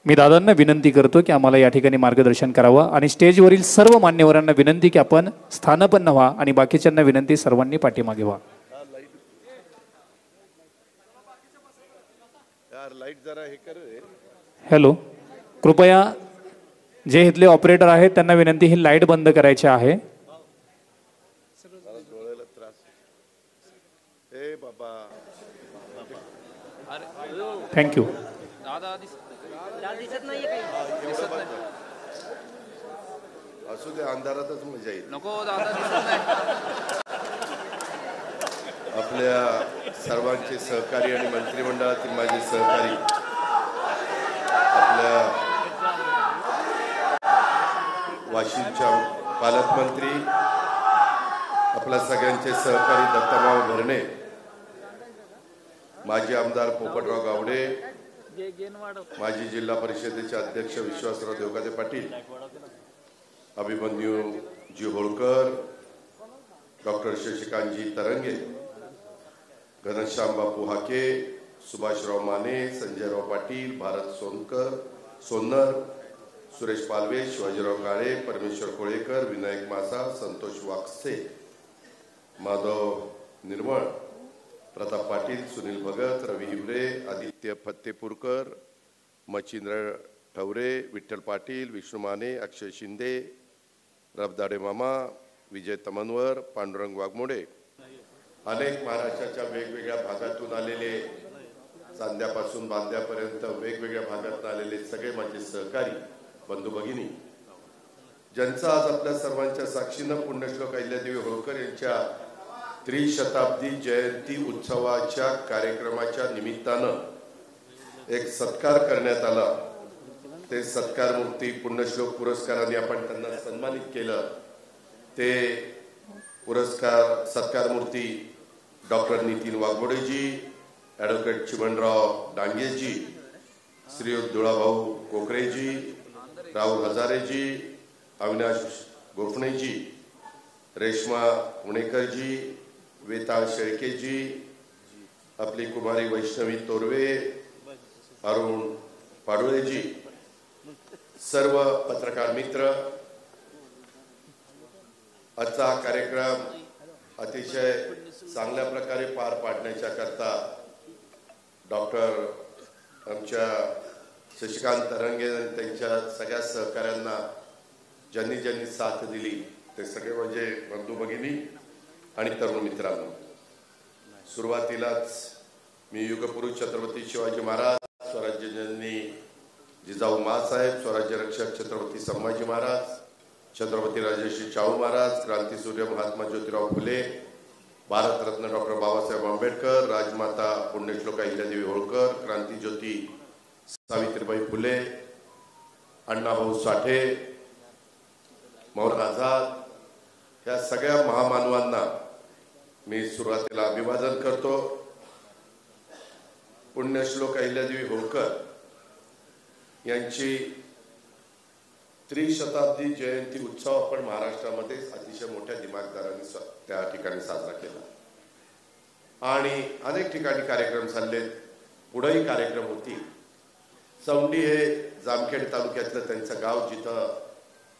मी दादांना विनंती करतो की आम्हाला या ठिकाणी मार्गदर्शन करावं आणि स्टेजवरील सर्व मान्यवरांना विनंती की आपण स्थानपन्न व्हा आणि बाकीच्यांना विनंती सर्वांनी पाठीमागे व्हा. हॅलो, कृपया जे इथले ऑपरेटर आहेत त्यांना विनंती ही लाईट बंद करायची आहे. थँक्यू. असू दे, अंधारातच मजा येईल. नको दादा दिसत नाही. आपल्या सर्वांचे सहकारी आणि मंत्रिमंडळातील माझे सहकारी, आपल्या वाशिमच्या पालकमंत्री, आपल्या सगळ्यांचे सहकारी दत्ताभाऊ भरणे, माजी आमदार पोपटराव गावडे, माजी जिल्हा परिषदेचे अध्यक्ष विश्वासराव देवकाते पाटील, अभिमन्यू जी होळकर, डॉक्टर शशिकांतजी तरंगे, घनश्याम बापू हाके, सुभाषराव माने, संजयराव पाटील, भारत सोनर, सुरेश पालवे, शिवाजीराव काळे, परमेश्वर कोळेकर, विनायक मासा, संतोष वाकसे, माधव निर्मळ, प्रताप पाटील, सुनील भगत, रवी हिवरे, आदित्य फत्तेपूरकर, मच्छिंद्र ठवरे, विठ्ठल पाटील, विष्णू माने, अक्षय शिंदे, रबदाडे मामा, विजय तमनवर, पांडुरंग वाघमोडे, अनेक महाराष्ट्राच्या वेगवेगळ्या भागातून आलेले, चांद्यापासून बांद्यापर्यंत वेगवेगळ्या भागातून आलेले सगळे माझे सहकारी बंधू भगिनी, ज्यांचा आज आपल्या सर्वांच्या साक्षीनं पुण्यश्लोक अहिल्यादेवी होळकर यांच्या त्रिशताब्दी जयंती उत्सवाच्या कार्यक्रमाच्या निमित्तानं एक सत्कार करण्यात आला. ते सत्कार मूर्ती पुण्यश्लोक पुरस्काराने आपण त्यांना सन्मानित केलं. ते पुरस्कार सत्कार मूर्ती डॉक्टर नितीन वाघमोडेजी, ॲडव्होकेट चिमणराव डांगेजी, श्रीयुत दुळाभाऊ कोकरेजी, राहुल हजारेजी, अविनाश गोफणेजी, रेश्मा पुणेकरजी, वेताळ शेळकेजी, आपली कुमारी वैष्णवी तोरवे, अरुण पाडुळेजी, सर्व पत्रकार मित्र, आजचा कार्यक्रम अतिशय चांगल्या प्रकारे पार पाडण्याच्या करता डॉक्टर आमच्या शशिकांत तरंगे आणि त्यांच्या सगळ्या सहकाऱ्यांना ज्यांनी ज्यांनी साथ दिली ते सगळे म्हणजे बंधू भगिनी आणि तरुण मित्रांनो, सुरुवातीलाच मी युगपुरुष छत्रपती शिवाजी महाराज, स्वराज्य जननी जिजाऊ माँसाहेब, स्वराज्य रक्षक छत्रपती संभाजी महाराज, छत्रपती राजर्षी शाहू महाराज, क्रांतीसूर्य महात्मा ज्योतिराव फुले, भारतरत्न डॉक्टर बाबासाहेब आंबेडकर, राजमाता पुण्यश्लोक अहिल्यादेवी होळकर, क्रांतीज्योती सावित्रीबाई फुले, अण्णाभाऊ साठे, मौलाना आझाद, या सगळ्या महामानवांना मी सुरुवातीला अभिवादन करतो. पुण्यश्लोक अहिल्यादेवी होळकर यांची त्रिशताब्दी जयंती उत्सव आपण महाराष्ट्रामध्ये अतिशय मोठ्या दिमागदारांनी त्या ठिकाणी साजरा केला आणि अनेक ठिकाणी कार्यक्रम चालले, पुढेही कार्यक्रम होतील. चौंडी हे जामखेड तालुक्यातलं त्यांचं गाव जिथं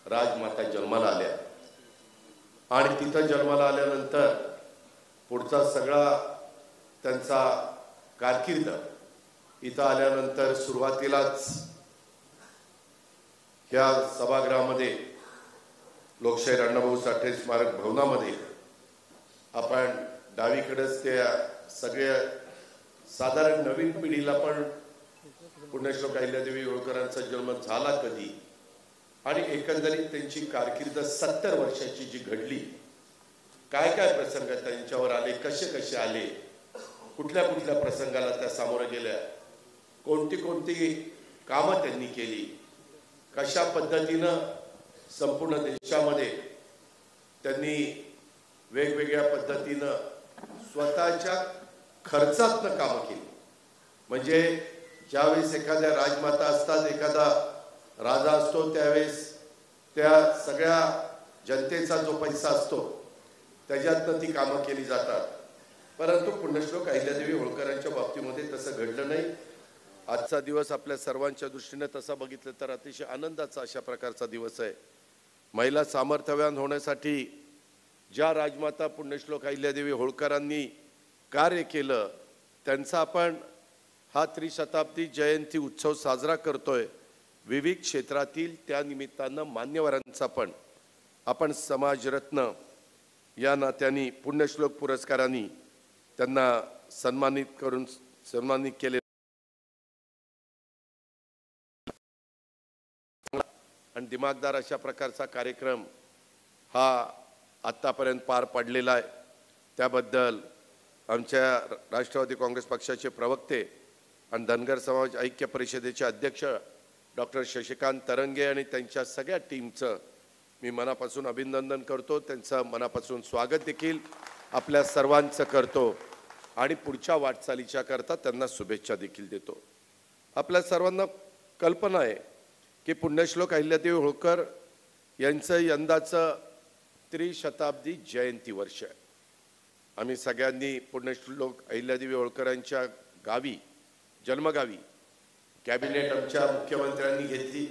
राजमाता जन्माला आल्या आणि तिथं जन्माला आल्यानंतर पुढचा सगळा त्यांचा कारकीर्द इथं आल्यानंतर सुरुवातीलाच ह्या सभागृहामध्ये लोकशाहीर अण्णाभाऊ साठे स्मारक भवनामध्ये आपण डावीकडेच त्या सगळ्या साधारण नवीन पिढीला पण पुण्यश्लोक अहिल्यादेवी होळकरांचा जन्म झाला कधी आणि एकंदरीत त्यांची कारकीर्द 70 वर्षाची जी घडली, काय काय प्रसंग त्यांच्यावर आले, कसे कसे आले, कुठल्या कुठल्या प्रसंगाला त्या सामोरे गेल्या, कोणती कोणती कामं त्यांनी केली, कशा पद्धतीनं संपूर्ण देशामध्ये त्यांनी वेगवेगळ्या पद्धतीनं स्वतःच्या खर्चातनं कामं केली. म्हणजे ज्यावेळेस एखाद्या राजमाता असतात, एखादा राजा असतो, त्यावेळेस त्या सगळ्या जनतेचा जो पैसा असतो त्याच्यातनं ती कामं केली जातात. परंतु पुण्यश्लोक अहिल्यादेवी होळकरांच्या बाबतीमध्ये तसं घडलं नाही आजचा दिवस आपल्या सर्वांच्या दृष्टीने तसा बघितलं तर अतिशय आनंदाचा अशा प्रकारचा दिवस आहे. महिला सामर्थ्यवान होण्यासाठी ज्या राजमाता पुण्यश्लोक अहिल्यादेवी होळकरांनी कार्य केलं त्यांचा आपण हा त्रिशताब्दी जयंती उत्सव साजरा करतोय. विविध क्षेत्रातील त्या निमित्तानं मान्यवरांचा पण आपण समाजरत्न या नात्याने पुण्यश्लोक पुरस्कारांनी त्यांना सन्मानित केले आणि दिमागदार अशा प्रकारचा कार्यक्रम हा आतापर्यंत पार पडलेला आहे. त्याबद्दल आमच्या राष्ट्रवादी काँग्रेस पक्षाचे प्रवक्ते आणि धनगर समाज ऐक्य परिषदेचे अध्यक्ष डॉक्टर शशिकांत तरंगे आणि त्यांच्या सगळ्या टीमचं मी मनापासून अभिनंदन करतो. त्यांचं मनापासून स्वागत देखील आपल्या सर्वांचं करतो आणि पुढच्या वाटचालीच्या करता त्यांना शुभेच्छा देखील देतो. आपल्या सर्वांना कल्पना आहे की पुण्यश्लोक अहिल्यादेवी होळकर यांचं यंदाचं त्रिशताब्दी जयंती वर्ष आहे. आम्ही सगळ्यांनी पुण्यश्लोक अहिल्यादेवी होळकरांच्या गावी जन्मगावी कॅबिनेट आमच्या मुख्यमंत्र्यांनी घेतली.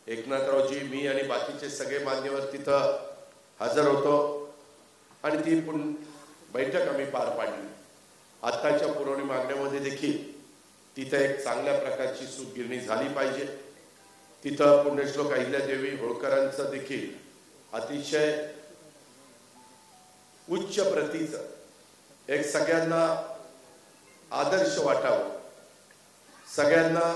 एकनाथरावजी, मी आणि बाकीचे सगळे मान्यवर तिथं हजर होतो आणि ती बैठक आम्ही पार पाडली. आत्ताच्या पुरवणी मागण्यामध्ये देखील तिथं एक चांगल्या प्रकारची सूतगिरणी झाली पाहिजे. तिथं पुण्यश्लोक अहिल्यादेवी होळकरांचं देखील अतिशय उच्च प्रतीचं एक सगळ्यांना आदर्श वाटावं, सगळ्यांना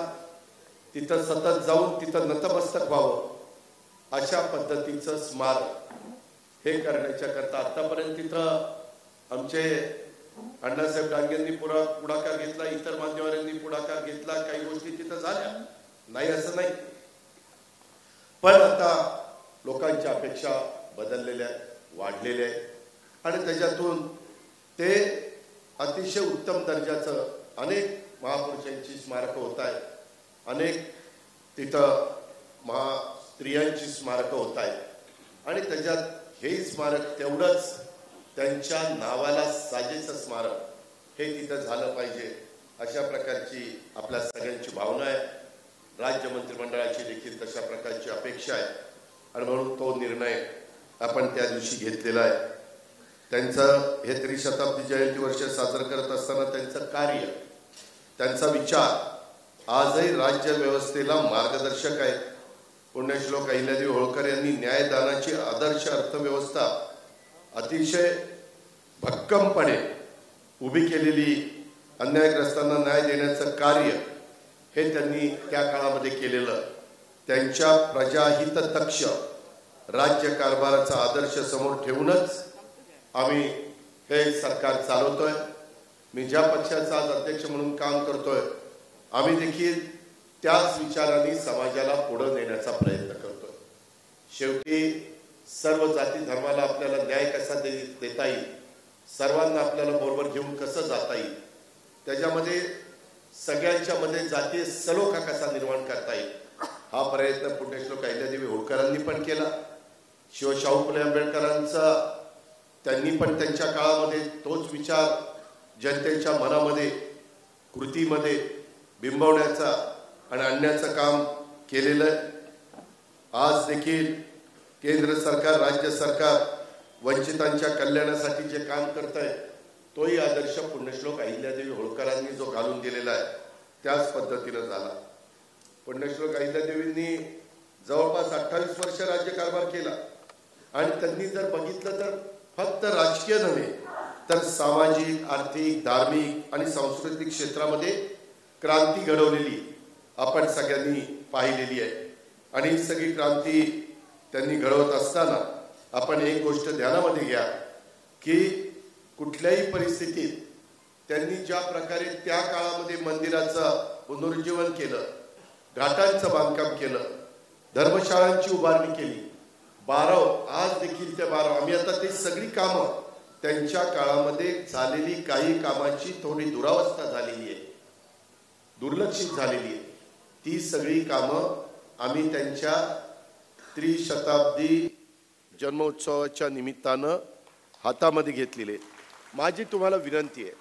तिथं सतत जाऊन तिथं नतमस्तक व्हावं अशा पद्धतीचं स्मारक हे करण्याच्या करता आतापर्यंत तिथं आमचे अण्णासाहेब डांगेंनी पुढाकार घेतला, इतर मान्यवरांनी पुढाकार घेतला, काही गोष्टी तिथं झाल्या नाही असं नाही. पण आता लोकांच्या अपेक्षा बदललेल्या वाढलेल्या आहेत आणि त्याच्यातून ते अतिशय उत्तम दर्जाचं अनेक महापुरुषांची स्मारकं होत आहेत, अनेक तिथं स्त्रियांची स्मारकं होत आहेत आणि त्याच्यात हे स्मारक तेवढंच त्यांच्या नावाला साजेचं स्मारक हे तिथं झालं पाहिजे अशा प्रकारची आपल्या सगळ्यांची भावना आहे. राज्य मंत्रिमंडळाची देखील तशा प्रकारची अपेक्षा आहे आणि म्हणून तो निर्णय आपण त्या दिवशी घेतलेला आहे. त्यांचं हे त्रिशताब्दी जयंती वर्ष साजरं करत असताना त्यांचं कार्य, त्यांचा विचार आजही राज्य व्यवस्थेला मार्गदर्शक आहे. पुण्यश्लोक अहिल्यादेवी होळकर यांनी न्यायदानाची आदर्श अर्थव्यवस्था अतिशय भक्कमपणे उभी केलेली, अन्यायग्रस्तांना न्याय देण्याचं कार्य हे त्यांनी त्या काळामध्ये केलेलं. त्यांच्या प्रजाहितदक्ष राज्य कारभाराचा आदर्श समोर ठेवूनच आम्ही हे सरकार चालवतोय. मी ज्या पक्षाचा आज अध्यक्ष म्हणून काम करतोय आम्ही देखील त्याच विचारांनी समाजाला पुढे नेण्याचा प्रयत्न करतोय. शेवटी सर्व जाती धर्माला आपल्याला न्याय कसा देता येईल, सर्वांना आपल्याला बरोबर घेऊन कसं जाता येईल, त्याच्यामध्ये सगळ्यांच्या मध्ये जातीय सलोखा कसा निर्माण करता येईल हा प्रयत्न पुण्यश्लोक अहिल्यादेवी होळकरांनी पण केला. शाहू फुले आंबेडकरांचा त्यांनी पण त्यांच्या काळामध्ये तोच विचार जनतेच्या मनामध्ये कृतीमध्ये बिंबवण्याचा आणि आणण्याचं काम केलेलं आहे. आज देखील केंद्र सरकार, राज्य सरकार वंचितांच्या कल्याणासाठी जे काम करत आहे तोही आदर्श पुण्यश्लोक अहिल्यादेवी होळकरांनी जो घालून दिलेला आहे त्याच पद्धतीनं झाला. पुण्यश्लोक अहिल्यादेवींनी जवळपास 28 वर्ष राज्यकारभार केला आणि त्यांनी जर बघितलं तर फक्त राजकीय नव्हे तर सामाजिक, आर्थिक, धार्मिक आणि सांस्कृतिक क्षेत्रामध्ये क्रांती घडवलेली आपण सगळ्यांनी पाहिलेली आहे. आणि ही सगळी क्रांती त्यांनी घडवत असताना आपण एक गोष्ट ध्यानामध्ये घ्या की कुठल्याही परिस्थितीत त्यांनी ज्या प्रकारे त्या काळामध्ये मंदिराचं पुनरुज्जीवन केलं, घाटांचं बांधकाम केलं, धर्मशाळांची उभारणी केली, 12 आज देखील त्या 12 आम्ही आता ते सगळी कामं त्यांच्या काळामध्ये झालेली काही कामाची थोडी दुरावस्था झालेली आहे, दुर्लक्षित झालेली आहे. ती सगळी कामं आम्ही त्यांच्या त्रिशताब्दी जन्मोत्सवाच्या निमित्तानं हातामध्ये घेतलेले. माझी तुम्हाला विनंती आहे,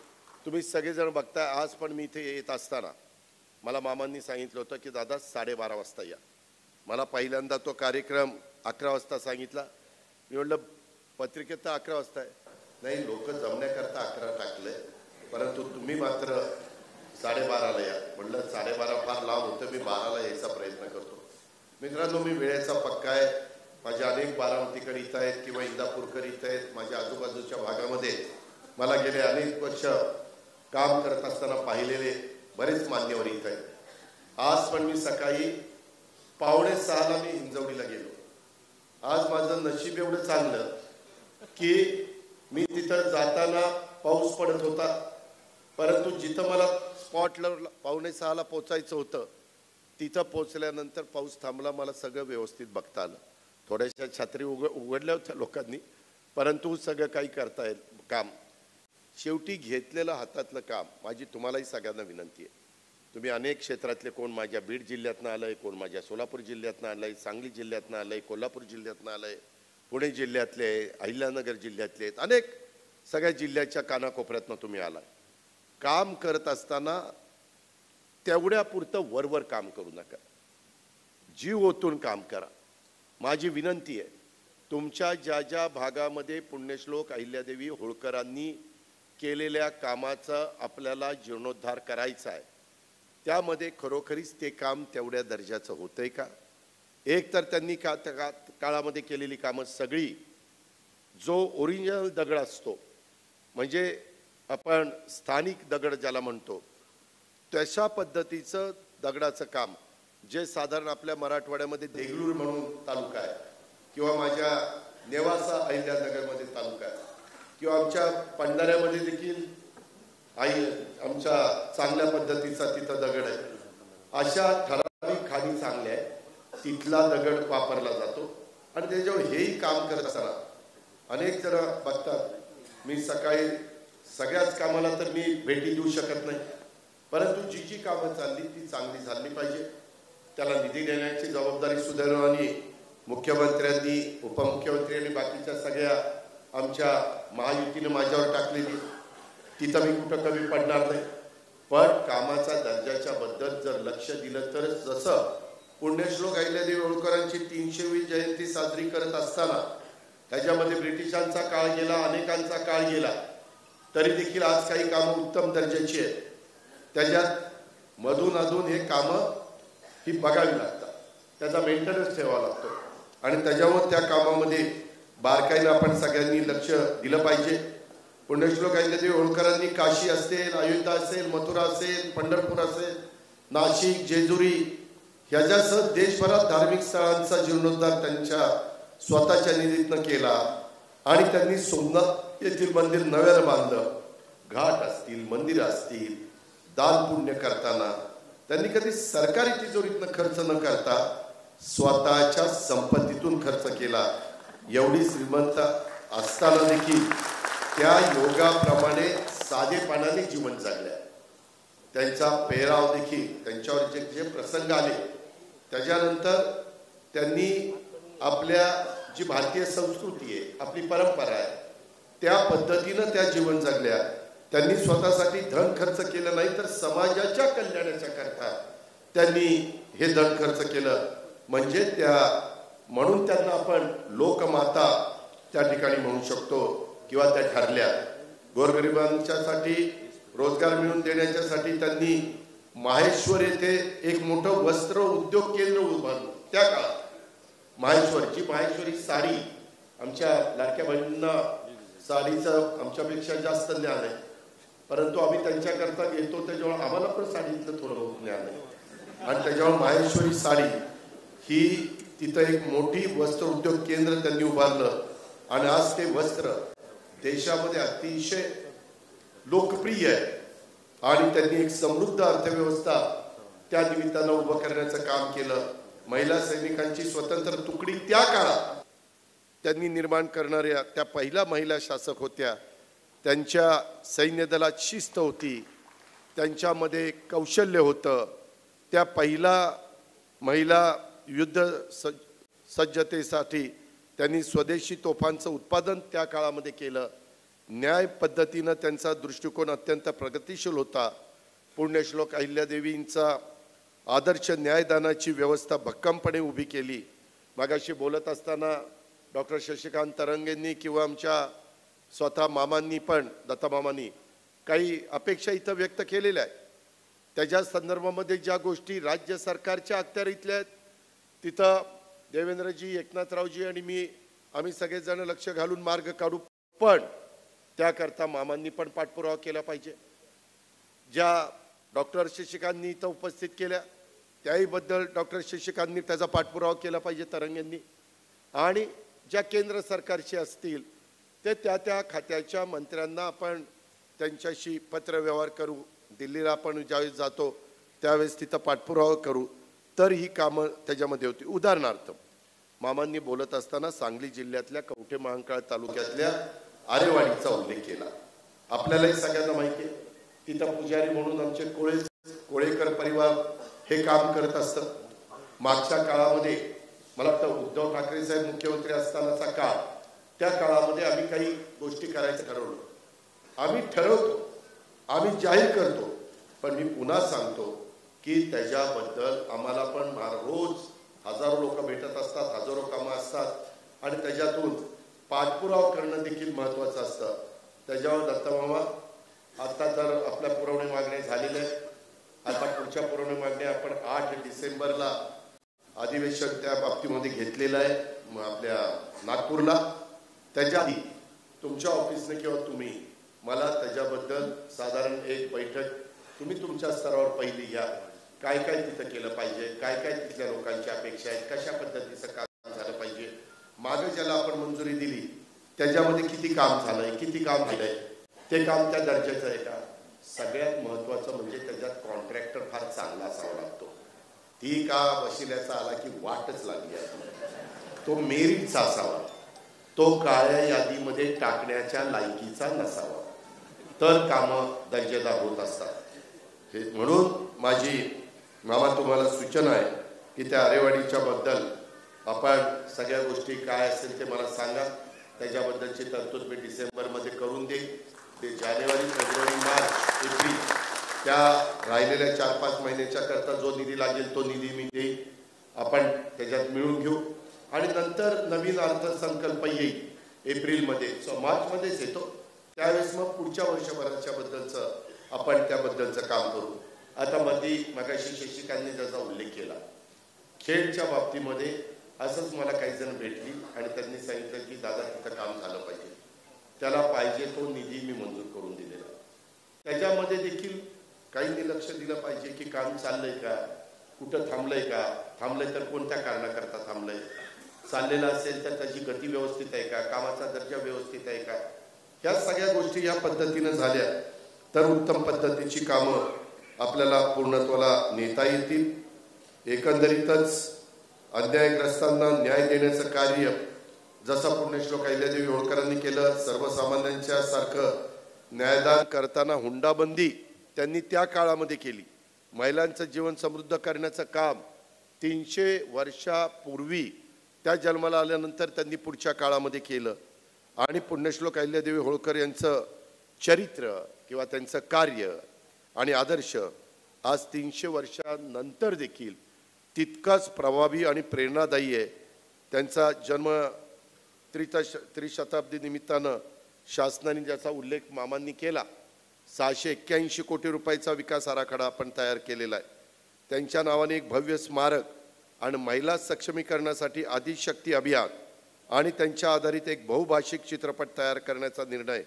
तुम्ही सगळेजण बघताय आज पण मी इथे येत असताना मला मामांनी सांगितलं होतं की दादा 12:30 वाजता या. मला पहिल्यांदा तो कार्यक्रम 11 वाजता सांगितला. मी म्हटलं पत्रिकेत तर 11 वाजता आहे. नाही, लोक जमण्याकरता 11 टाकलंय, परंतु तुम्ही मात्र 12:30ला या. म्हटलं 12:30 फार लांब होतं, मी 12ला यायचा प्रयत्न करतो. मित्रांनो, मी वेळेचा पक्का आहे. माझे अनेक बारामतीकर इथं आहेत किंवा इंदापूरकर इथं आहेत. माझ्या आजूबाजूच्या भागामध्ये मला गेले अनेक वर्ष काम करत असताना पाहिलेले बरेच मान्यवर इथं आहेत. आज पण मी सकाळी 5:45ला मी हिंजवडीला गेलो. आज माझं नशीब एवढं चांगलं की मी तिथं जाताना पाऊस पडत होता, परंतु जिथं मला स्पॉटला 5:45ला पोचायचं होतं तिथं पोचल्यानंतर पाऊस थांबला. मला सगळं व्यवस्थित बघता आलं. थोड्याशा छत्री उघडल्या होत्या लोकांनी, परंतु सगळं काही करता येईल काम. शेवटी घेतलेलं हातातलं काम. माझी तुम्हालाही सगळ्यांना विनंती आहे, तुम्ही अनेक क्षेत्रातले, कोण माझ्या बीड जिल्ह्यातनं आलंय, कोण माझ्या सोलापूर जिल्ह्यातनं आलंय, सांगली जिल्ह्यातनं आलंय, कोल्हापूर जिल्ह्यातनं आलंय, पुणे जिल्ह्यातले, अहिल्यानगर जिल्ह्यातले, अनेक सगळ्या जिल्ह्याच्या कानाकोपऱ्यातनं तुम्ही आलाय. काम करत असताना तेवढ्यापुरतं वरवर काम करू नका, जीव ओतून काम करा. माझी विनंती आहे, तुमच्या ज्या ज्या भागामध्ये पुण्यश्लोक अहिल्यादेवी होळकरांनी केलेल्या कामाचा आपल्याला जीर्णोद्धार करायचा आहे, त्यामध्ये खरोखरीच ते काम तेवढ्या दर्जाचं होतंय का? एक तर त्यांनी काळामध्ये केलेली कामं सगळी जो ओरिजिनल दगड असतो, म्हणजे आपण स्थानिक दगड ज्याला म्हणतो, तशा पद्धतीचं दगडाचं काम, जे साधारण आपल्या मराठवाड्यामध्ये देगलूर म्हणून तालुका आहे किंवा माझ्या नेवासा अहिल्यानगरमध्ये तालुका आहे किंवा आमच्या पंढऱ्यामध्ये देखील आमच्या चांगल्या पद्धतीचा तिथं दगड आहे. अशा ठराविक खाणी चांगल्या आहे, तिथला दगड वापरला जातो आणि त्याच्यावर हेही काम करत असताना अनेक जण बघतात. मी सकाळी सगळ्याच कामाला तर मी भेटी देऊ शकत नाही, परंतु जी जी कामं चालली ती चांगली झाली पाहिजे. त्याला निधी देण्याची जबाबदारी सुदैवाने मुख्यमंत्र्यांनी, उपमुख्यमंत्री आणि बाकीच्या सगळ्या आमच्या महायुतीने माझ्यावर टाकलेली. तिथं मी कुठं कमी पडणार नाही. पण कामाचा दर्जाच्या बद्दल जर लक्ष दिलं तर, जसं पुण्यश्लोक अहिल्यादेवी होळकरांची 300वी जयंती साजरी करत असताना त्याच्यामध्ये ब्रिटिशांचा काळ गेला, अनेकांचा काळ गेला, तरी देखील आज काही कामं उत्तम दर्जाची आहेत. त्याच्यात मधून अधून हे कामं ही बघावी लागतात, त्याचा मेंटेनन्स ठेवावा लागतो आणि त्याच्यावर त्या कामामध्ये बारकाईनं आपण सगळ्यांनी लक्ष दिलं पाहिजे. पुण्यश्लोक अहिल्यादेवी होळकरांनी काशी असेल, अयोध्या असेल, मथुरा असेल, पंढरपूर असेल, नाशिक, जेजुरी ह्याच्यासह देशभरात धार्मिक स्थळांचा जीर्णोद्धार त्यांच्या स्वतःच्या निधीतनं केला आणि त्यांनी सोमनाथ येथील मंदिर नव्यानं बांधलं. घाट असतील, मंदिरं असतील, दान पुण्य करताना त्यांनी कधी सरकारी तिजोरीतनं खर्च न करता स्वतःच्या संपत्तीतून खर्च केला. एवढी श्रीमंत असताना देखील त्या योगाप्रमाणे साधेपणाने जीवन जगल्या. त्यांचा पेहराव देखील, त्यांच्यावर जे जे प्रसंग आले त्याच्यानंतर त्यांनी आपल्या जी भारतीय संस्कृती आहे, आपली परंपरा आहे, त्या पद्धतीनं त्या जीवन जगल्या. त्यांनी स्वतःसाठी धन खर्च केलं नाही, तर समाजाच्या कल्याणाच्या करता त्यांनी हे धन खर्च केलं. म्हणजे म्हणून त्यांना आपण लोकमाता त्या ठिकाणी म्हणू शकतो किंवा त्या ठरल्या. गोरगरिबांच्यासाठी रोजगार मिळवून देण्याच्यासाठी त्यांनी माहेश्वर येथे एक मोठं वस्त्र उद्योग केंद्र उभारलं. त्या काळात माहेश्वरी साडी, आमच्या लाडक्या बहिणींना साडीचं आमच्यापेक्षा जास्त ज्ञान आहे, परंतु आम्ही त्यांच्याकरता घेतो त्याच्यावर आम्हाला पण साडीतलं थोडं ज्ञान आहे. आणि त्याच्यावर माहेश्वरी साडी ही तिथं एक मोठी वस्त्र उद्योग केंद्र त्यांनी उभारलं आणि आज ते वस्त्र देशामध्ये अतिशय लोकप्रिय आहे आणि त्यांनी एक समृद्ध अर्थव्यवस्था त्या निमित्तानं उभं करण्याचं काम केलं. महिला सैनिकांची स्वतंत्र तुकडी त्या काळात त्यांनी निर्माण करणाऱ्या त्या पहिल्या महिला शासक होत्या. त्यांच्या सैन्य दलात शिस्त होती, त्यांच्यामध्ये कौशल्य होतं. त्या पहिला महिला युद्ध सज्जतेसाठी त्यांनी स्वदेशी तोफांचं उत्पादन त्या काळामध्ये केलं. न्याय पद्धतीनं त्यांचा दृष्टिकोन अत्यंत प्रगतिशील होता. पुण्यश्लोक अहिल्यादेवींचा आदर्श न्यायदानाची व्यवस्था भक्कमपणे उभी केली. मागाशी बोलत असताना डॉक्टर शशिकांत तरंगेंनी किंवा आमच्या स्वतः मामांनी पण दत्तामामांनी काही अपेक्षा इथं व्यक्त केलेल्या आहेत. त्याच्या संदर्भामध्ये ज्या गोष्टी राज्य सरकारच्या अखत्यारीतल्या आहेत तिथं देवेंद्रजी, एकनाथरावजी आणि आम्ही सगळेजण लक्ष घालून मार्ग काढू. पण त्याकरता मामांनी पण पाठपुरावा केला पाहिजे. ज्या डॉक्टर शशिकांतनी इथं उपस्थित केल्या त्याहीबद्दल डॉक्टर शशिकांतनी त्याचा पाठपुरावा केला पाहिजे तरंगेंनी. आणि ज्या केंद्र सरकारचे असतील ते त्या खात्याच्या मंत्र्यांना आपण त्यांच्याशी पत्रव्यवहार करू. दिल्लीला आपण ज्यावेळेस जातो त्यावेळेस तिथं पाठपुरावा करू तर ही कामं त्याच्यामध्ये होती. उदाहरणार्थ मामांनी बोलत असताना सांगली जिल्ह्यातल्या कवठे महांकाळ तालुक्यातल्या आरेवाडीचा उल्लेख केला. आपल्यालाही सगळ्यांना माहिती आहे तिथं पुजारी म्हणून आमचे कोळेकर परिवार हे काम करत असतं. मागच्या काळामध्ये मला वाटतं उद्धव ठाकरे साहेब मुख्यमंत्री असतानाचा काळ, त्या काळामध्ये आम्ही काही गोष्टी करायचं ठरवलं. आम्ही ठरवतो, आम्ही जाहीर करतो, पण मी पुन्हा सांगतो की त्याच्याबद्दल आम्हाला पण रोज हजारो लोक भेटत असतात, हजारो कामं असतात आणि त्याच्यातून पाठपुरावा करणं देखील महत्त्वाचं असतं. त्याच्यावर दत्तमामा आता तर आपल्या पुरवणी मागण्या झालेल्या आहेत. आता पुढच्या पुरवणी मागण्या आपण 8 डिसेंबरला अधिवेशन त्या बाबतीमध्ये घेतलेलं आहे आपल्या नागपूरला. त्याच्या आधी तुमच्या ऑफिसने किंवा तुम्ही मला त्याच्याबद्दल साधारण एक बैठक तुम्ही तुमच्या स्तरावर पहिली घ्या. काय काय तिथं केलं पाहिजे, काय काय तिथल्या लोकांच्या अपेक्षा आहेत, कशा पद्धतीचं काम झालं पाहिजे, मागे ज्याला आपण मंजुरी दिली त्याच्यामध्ये किती काम झालंय, किती काम झालंय, ते काम त्या दर्जाचं आहे का. सगळ्यात महत्वाचं म्हणजे त्याच्यात कॉन्ट्रॅक्टर फार चांगला असावा लागतो. ती का वशिल्याचा आला की वाटच लागली आहे. तो मेरिटचा असावा, तो काळ्या यादीमध्ये टाकण्याच्या लायकीचा नसावा, तर कामं दर्जेदार होत असतात. हे म्हणून माझी मामा तुम्हाला सूचना आहे की त्या आरेवाडीच्या बद्दल आपण सगळ्या गोष्टी काय असेल ते मला सांगा. त्याच्याबद्दलची तरतूद मी डिसेंबरमध्ये करून देईन. ते जानेवारी, फेब्रुवारी, मार्च, एप्रिल त्या राहिलेल्या 4-5 महिन्याच्या करता जो निधी लागेल तो निधी मी देईन. आपण त्याच्यात मिळून घेऊ आणि नंतर नवीन अर्थसंकल्प येईल एप्रिलमध्ये, मार्चमध्येच येतो. त्यावेळेस मग पुढच्या वर्षभराच्या बद्दलचं आपण त्याबद्दलचं काम करू. आता मगाशी शशिकांतनी त्याचा उल्लेख केला. खेळच्या बाबतीमध्ये असंच मला काही जण भेटली आणि त्यांनी सांगितलं की दादा तिथं काम झालं पाहिजे, त्याला पाहिजे तो निधी मी मंजूर करून दिलेला. त्याच्यामध्ये देखील काही लक्ष दिलं पाहिजे की काम चाललंय का, कुठं थांबलंय का, थांबलंय तर कोणत्या कारणाकरता थांबलंय, चाललेलं असेल तर त्याची गती व्यवस्थित आहे का, कामाचा दर्जा व्यवस्थित आहे का. ह्या सगळ्या गोष्टी या पद्धतीनं झाल्या तर उत्तम पद्धतीची कामं आपल्याला पूर्णत्वाला नेता येतील. एकंदरीतच अन्यायग्रस्तांना न्याय देण्याचं कार्य जसं पुण्यश्लोक अहिल्यादेवी होळकरांनी केलं, सर्वसामान्यांच्या सारखं न्यायदान करताना हुंडाबंदी त्यांनी त्या काळामध्ये केली. महिलांचं जीवन समृद्ध करण्याचं काम 300 वर्षापूर्वी त्या जन्माला आल्यानंतर त्यांनी पुढच्या काळामध्ये केलं. आणि पुण्यश्लोक अहिल्यादेवी होळकर यांचं चरित्र किंवा त्यांचं कार्य आणि आदर्श आज 300 वर्षानंतर देखील तितकाच प्रभावी आणि प्रेरणादायी आहे. त्यांचा जन्म त्रिशताब्दी निमित्तानं शासनाने ज्याचा उल्लेख मामांनी केला, 681 कोटी रुपयाचा विकास आराखडा आपण तयार केलेला आहे. त्यांच्या नावाने एक भव्य स्मारक आणि महिला सक्षमीकरणासाठी आदिशक्ती अभियान आणि त्यांच्या आधारित एक बहुभाषिक चित्रपट तयार करण्याचा निर्णय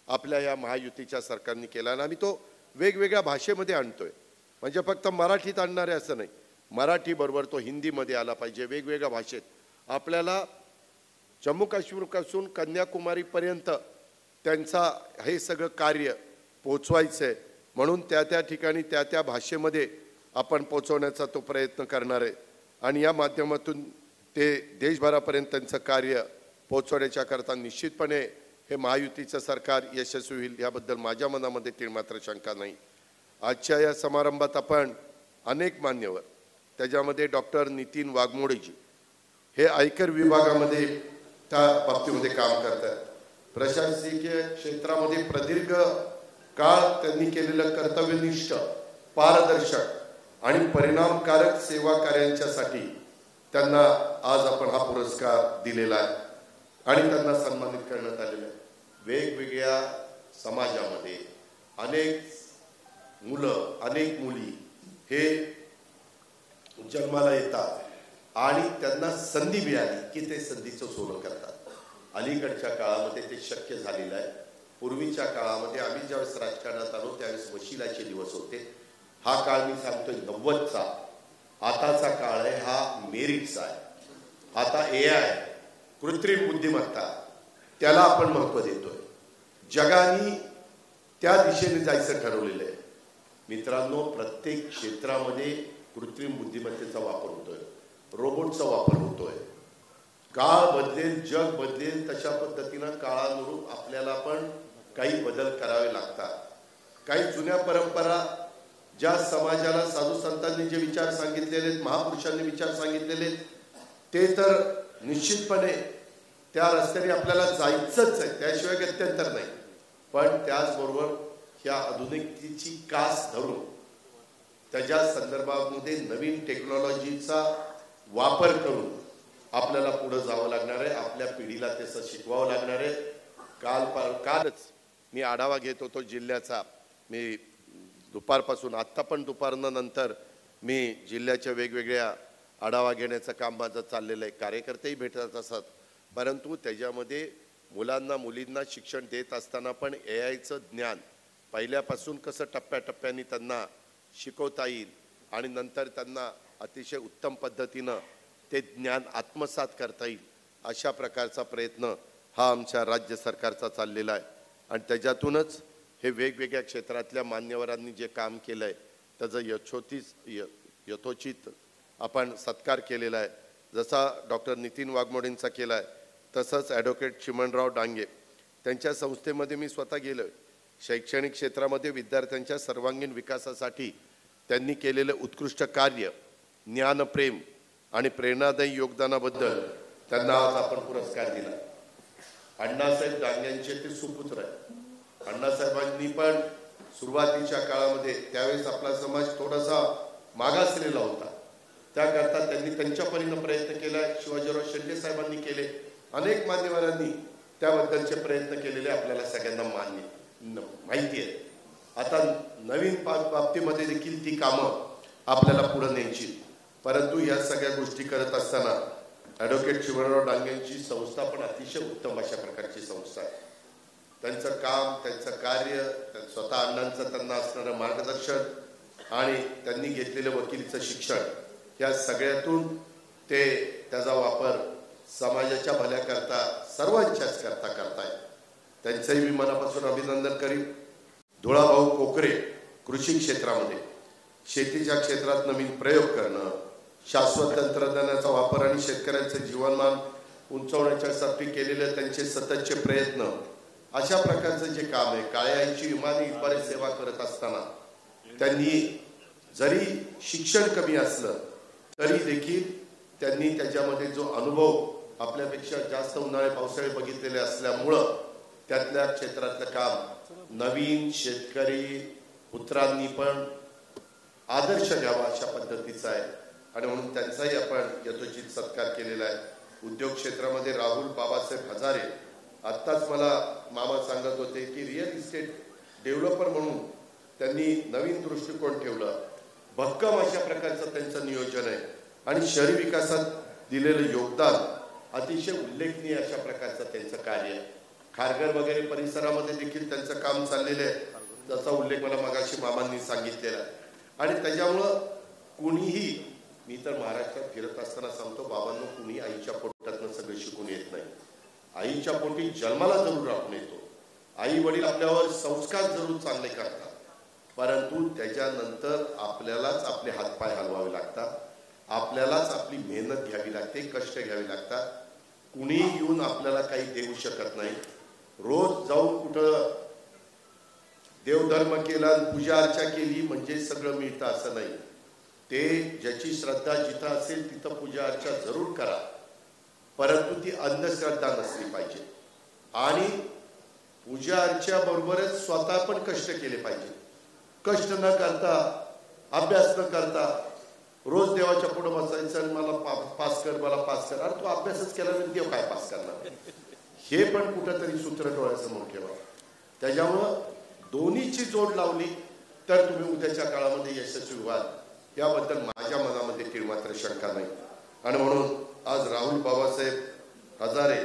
आपल्या या महायुतीच्या सरकारने केला आणि आम्ही तो वेगवेगळ्या भाषेमध्ये आणतोय. म्हणजे फक्त मराठीत आणणारे असं नाही, मराठीबरोबर तो हिंदीमध्ये आला पाहिजे, वेगवेगळ्या भाषेत. आपल्याला जम्मू काश्मीरपासून कन्याकुमारीपर्यंत त्यांचा हे सगळं कार्य पोचवायचं आहे. म्हणून त्या ठिकाणी त्या भाषेमध्ये आपण पोचवण्याचा तो प्रयत्न करणार आहे आणि या माध्यमातून ते देशभरापर्यंत त्यांचं कार्य पोचवण्याच्या करता निश्चितपणे हे महायुतीचं सरकार यशस्वी होईल याबद्दल माझ्या मनामध्ये तीळमात्र शंका नाही. आजच्या या समारंभात आपण अनेक मान्यवर, त्याच्यामध्ये डॉक्टर नितीन वाघमोडेजी हे आयकर विभागामध्ये त्या बाबतीमध्ये काम करतात. प्रशासकीय क्षेत्रामध्ये प्रदीर्घ काळ त्यांनी केलेलं कर्तव्यनिष्ठ, पारदर्शक आणि परिणामकारक सेवा कार्यांच्यासाठी त्यांना आज आपण हा पुरस्कार दिलेला आहे आणि त्यांना सन्मानित करण्यात आलेला आहे. वेगवेगळ्या समाजामध्ये अनेक मुलं अनेक मुली हे जन्माला येतात आणि त्यांना संधी मिळाली की ते संधीचं सोनं करतात. अलीकडच्या काळामध्ये ते शक्य झालेलं आहे. पूर्वीच्या काळामध्ये आम्ही ज्यावेळेस राजकारणात आलो त्यावेळेस वशिलाचे दिवस होते. हा काळ मी सांगतोय 90चा. आताचा काळ आहे हा मेरिटचा आहे. आता AI कृत्रिम बुद्धिमत्ता त्याला आपण महत्व देतोय. जगाने त्या दिशेने जायचं ठरवलेलं आहे. मित्रांनो, प्रत्येक क्षेत्रामध्ये कृत्रिम बुद्धिमत्तेचा वापर होतोय, रोबोटचा वापर होतोय. काळ बदलेल, जग बदलेल, तशा पद्धतीनं काळानुरूप आपल्याला पण काही बदल करावे लागतात. काही जुन्या परंपरा ज्या समाजाला साधू संतांनी जे विचार सांगितलेले, महापुरुषांनी विचार सांगितलेले, ते तर निश्चितपणे त्या रस्त्याने आपल्याला जायचंच आहे, त्याशिवाय गत्यंतर नाही. पण त्याचबरोबर ह्या आधुनिकतेची कास धरून त्याच्या संदर्भामध्ये नवीन टेक्नॉलॉजीचा वापर करून आपल्याला पुढे जावं लागणार आहे. आपल्या पिढीला तसं शिकवावं लागणार आहे. कालच मी आढावा घेत होतो जिल्ह्याचा. मी दुपारपासून आत्ता पण दुपारनंतर मी जिल्ह्याच्या वेगवेगळ्या आढावा घेण्याचं काम माझं चाललेलं आहे. कार्यकर्तेही भेटत असतात, परंतु त्याच्यामध्ये मुलांना मुलींना शिक्षण देत असताना पण AIचं ज्ञान पहिल्यापासून कसं टप्प्याटप्प्याने त्यांना शिकवता येईल आणि नंतर त्यांना अतिशय उत्तम पद्धतीनं ते ज्ञान आत्मसात करता येईल, अशा प्रकारचा प्रयत्न हा आमच्या राज्य सरकारचा चाललेला आहे. आणि त्याच्यातूनच हे वेगवेगळ्या क्षेत्रातल्या मान्यवरांनी जे काम केलं आहे त्याचं यथोचित आपण सत्कार केलेला आहे. जसा डॉक्टर नितीन वाघमोडेंचा केला आहे तसंच ॲडव्होकेट चिमणराव डांगे त्यांच्या संस्थेमध्ये मी स्वतः गेलो आहे. शैक्षणिक क्षेत्रामध्ये विद्यार्थ्यांच्या सर्वांगीण विकासासाठी त्यांनी केलेले उत्कृष्ट कार्य, ज्ञानप्रेम आणि प्रेरणादायी योगदानाबद्दल त्यांना आज आपण पुरस्कार दिला. अण्णासाहेब डांगेंचे ते सुपुत्र आहे. अण्णासाहेबांनी पण सुरुवातीच्या काळामध्ये त्यावेळेस आपला समाज थोडासा मागासलेला होता, त्याकरता त्यांनी त्यांच्या परीने प्रयत्न केला. शिवाजीराव शेंडे साहेबांनी केले, अनेक मान्यवरांनी त्याबद्दलचे प्रयत्न केलेले आपल्याला सगळ्यांना माहिती आहे. आता नवीन बाबतीमध्ये देखील ती कामं आपल्याला पुढे न्यायची. परंतु या सगळ्या गोष्टी करत असताना ॲडव्होकेट चिमणराव डांगेंची संस्था पण अतिशय उत्तम अशा प्रकारची संस्था आहे. त्यांचं काम, त्यांचं कार्य, स्वतः अण्णांचं त्यांना असणारं मार्गदर्शन आणि त्यांनी घेतलेलं वकिलीचं शिक्षण, या सगळ्यातून ते त्याचा वापर समाजाच्या भल्याकरता सर्वांच्याच करता करतायत. त्यांचंही मी मनापासून अभिनंदन करीन. धुळाभाऊ कोकरे कृषी क्षेत्रामध्ये शेतीच्या क्षेत्रात नवीन प्रयोग करणं, शाश्वत तंत्रज्ञानाचा वापर आणि शेतकऱ्यांचे जीवनमान उंचावण्याच्यासाठी केलेले त्यांचे सततचे प्रयत्न, अशा प्रकारचं जे काम आहे. काळ्या आईची विमानी इतबारे सेवा करत असताना त्यांनी जरी शिक्षण कमी असलं तरी देखील त्यांनी त्याच्यामध्ये जो अनुभव आपल्यापेक्षा जास्त उन्हाळे पावसाळे बघितलेले असल्यामुळं त्यातल्या क्षेत्रातलं काम नवीन शेतकरी पुत्रांनी पण आदर्श घ्यावा अशा पद्धतीचा आहे आणि म्हणून त्यांचाही आपण यथोचित सत्कार केलेला आहे. उद्योग क्षेत्रामध्ये राहुल बाबासाहेब हजारे, आत्ताच मला मामा सांगत होते की रिअल इस्टेट डेव्हलपर म्हणून त्यांनी नवीन दृष्टिकोन ठेवलं. भक्कम अशा प्रकारचं त्यांचं नियोजन आहे आणि शहरी विकासात दिलेलं योगदान अतिशय उल्लेखनीय अशा प्रकारचं त्यांचं कार्य आहे. खारघर वगैरे परिसरामध्ये देखील त्यांचं काम चाललेलं आहे, त्याचा उल्लेख मला मगाशी मामांनी सांगितलेला आहे. आणि त्याच्यामुळं कुणीही, मी तर महाराष्ट्रात फिरत असताना सांगतो बाबांनो, कुणी आईच्या पोटातनं सगळं शिकून येत नाही. आईच्या पोटी जन्माला जरूर आपण येतो, आई वडील आपल्यावर संस्कार जरूर चांगले करतात, परंतु त्याच्यानंतर आपल्यालाच आपले हातपाय हलवावे लागतात, आपल्यालाच आपली मेहनत घ्यावी लागते, कष्ट घ्यावे लागतात. कुणी येऊन आपल्याला काही देऊ शकत नाही. रोज जाऊन कुठं देवधर्म केला, पूजा अर्चा केली म्हणजे सगळं मिळतं असं नाही. ते ज्याची श्रद्धा जिथं असेल तिथं पूजा अर्चा जरूर करा, परंतु ती अंधश्रद्धा नसली पाहिजे. आणि पूजा अर्चा बरोबरच स्वतः पण कष्ट केले पाहिजे. कष्ट न करता अभ्यास न करता रोज देवाच्या पुढे बसायचं आणि मला पास कर, मला पास कर. अरे तू अभ्यासच केला नाही, देव काय पास करणार? हे पण कुठंतरी सूत्र डोळ्यासमोर ठेवा. त्याच्यामुळं दोन्हीची जोड लावली तर तुम्ही उद्याच्या काळामध्ये यशस्वी व्हाल, याबद्दल माझ्या मनामध्ये तीळ मात्र शंका नाही. आणि म्हणून आज राहुल बाबासाहेब हजारे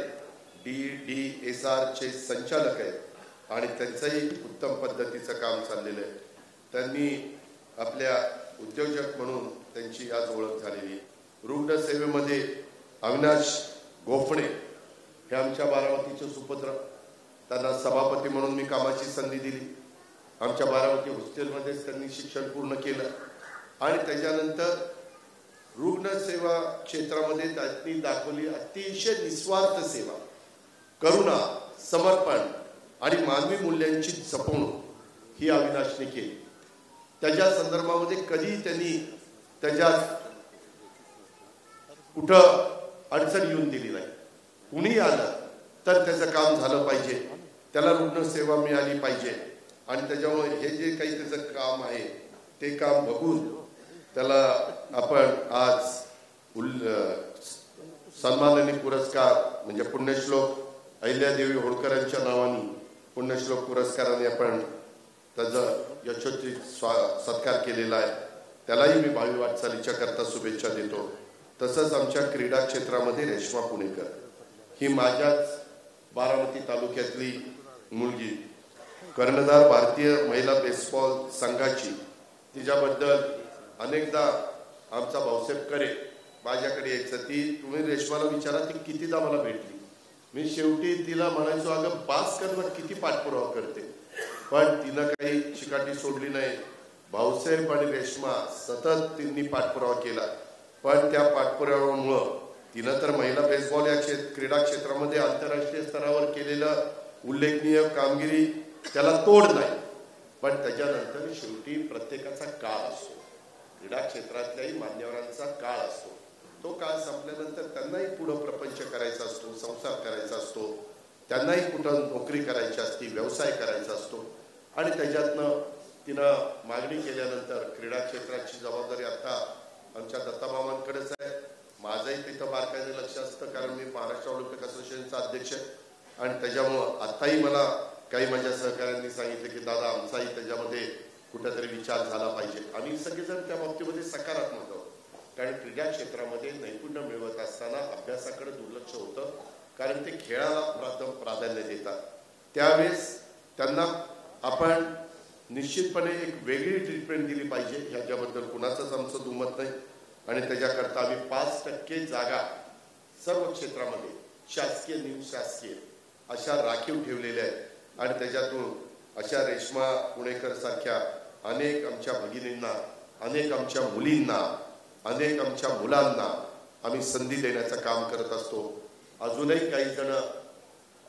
DDSR चे संचालक आहेत आणि त्यांचंही उत्तम पद्धतीचं काम चाललेलं आहे. त्यांनी आपल्या उद्योजक म्हणून त्यांची आज ओळख झालेली. रुग्ण सेवेमध्ये अविनाश गोफणे हे आमच्या बारामतीचे सुपुत्र, त्यांना सभापती म्हणून मी कामाची संधी दिली. आमच्या बारामती हॉस्टेलमध्येच त्यांनी शिक्षण पूर्ण केलं आणि त्याच्यानंतर रुग्णसेवा क्षेत्रामध्ये त्यांनी दाखवली अतिशय निस्वार्थ सेवा, करुणा, समर्पण आणि मानवी मूल्यांची जपणूक ही अविनाशने केली. त्याच्या संदर्भामध्ये कधी त्यांनी त्याच्यात कुठं अडचण येऊन दिली नाही. कुणी आलं तर त्याचं काम झालं पाहिजे, त्याला रुग्णसेवा मिळाली पाहिजे आणि त्याच्यामुळे हे जे काही त्याचं काम आहे ते काम बघून त्याला आपण आज सन्माननीय पुरस्कार म्हणजे पुण्यश्लोक अहिल्यादेवी होळकरांच्या नावाने पुण्यश्लोक पुरस्काराने आपण त्याचा यशोचित सत्कार केलेला आहे. त्यालाही मी भावी वाटचालीच्या करता शुभेच्छा देतो. तसंच आमच्या क्रीडा क्षेत्रामध्ये रेश्मा पुणेकर ही माझ्याच बारामती तालुक्यातली मुलगी, कर्णधार भारतीय महिला बेसबॉल संघाची, तिच्याबद्दल अनेकदा आमचा भाऊसाहेब करे माझ्याकडे यायचं, ती तुम्ही रेश्माला विचारा ती कितीदा मला भेटली. मी शेवटी तिला म्हणायचो अगं बास कर, किती पाठपुरावा करते, पण तिनं काही चिकाटी सोडली नाही. भाऊसाहेब आणि रेश्मा सतत तिने पाठपुरावा केला, पण त्या पाठपुराव्यामुळं तिनं तर महिला बेसबॉल या क्रीडा क्षेत्रामध्ये आंतरराष्ट्रीय स्तरावर केलेलं उल्लेखनीय कामगिरी त्याला तोड नाही. पण त्याच्यानंतर शेवटी प्रत्येकाचा काळ असतो, क्रीडा क्षेत्रातल्याही मान्यवरांचा काळ असतो. तो काळ संपल्यानंतर त्यांनाही पुढं प्रपंच करायचा असतो, संसार करायचा असतो, त्यांनाही कुठं नोकरी करायची असते, व्यवसाय करायचा असतो. आणि त्याच्यातनं तिनं मागणी केल्यानंतर क्रीडा क्षेत्राची जबाबदारी आता आमच्या दत्तामामांकडेच आहे. माझंही तिथं बारकाईने लक्ष असतं, कारण मी महाराष्ट्र ऑलिम्पिक असोसिएशनचा अध्यक्ष आहे. आणि त्याच्यामुळं आताही मला काही माझ्या सहकाऱ्यांनी सांगितलं की दादा आमचाही त्याच्यामध्ये कुठेतरी विचार झाला पाहिजे. आम्ही सगळेजण त्या बाबतीमध्ये सकारात्मक आहोत, कारण क्रीडा क्षेत्रामध्ये नैपुण्य मिळवत असताना अभ्यासाकडे दुर्लक्ष होतं, कारण ते खेळाला प्राधान्य देतात. त्यावेळेस त्यांना आपण निश्चितपणे एक वेगळी ट्रीटमेंट दिली पाहिजे, ह्याच्याबद्दल कुणाचंच आमचं दुमत नाही. आणि त्याच्याकरता आम्ही 5% जागा सर्व क्षेत्रामध्ये शासकीय निमशासकीय अशा राखीव ठेवलेल्या आहेत. आणि त्याच्यातून अशा रेश्मा पुणेकर सारख्या अनेक आमच्या भगिनींना, अनेक आमच्या मुलींना, अनेक आमच्या मुलांना आम्ही संधी देण्याचं काम करत असतो. अजूनही काही जण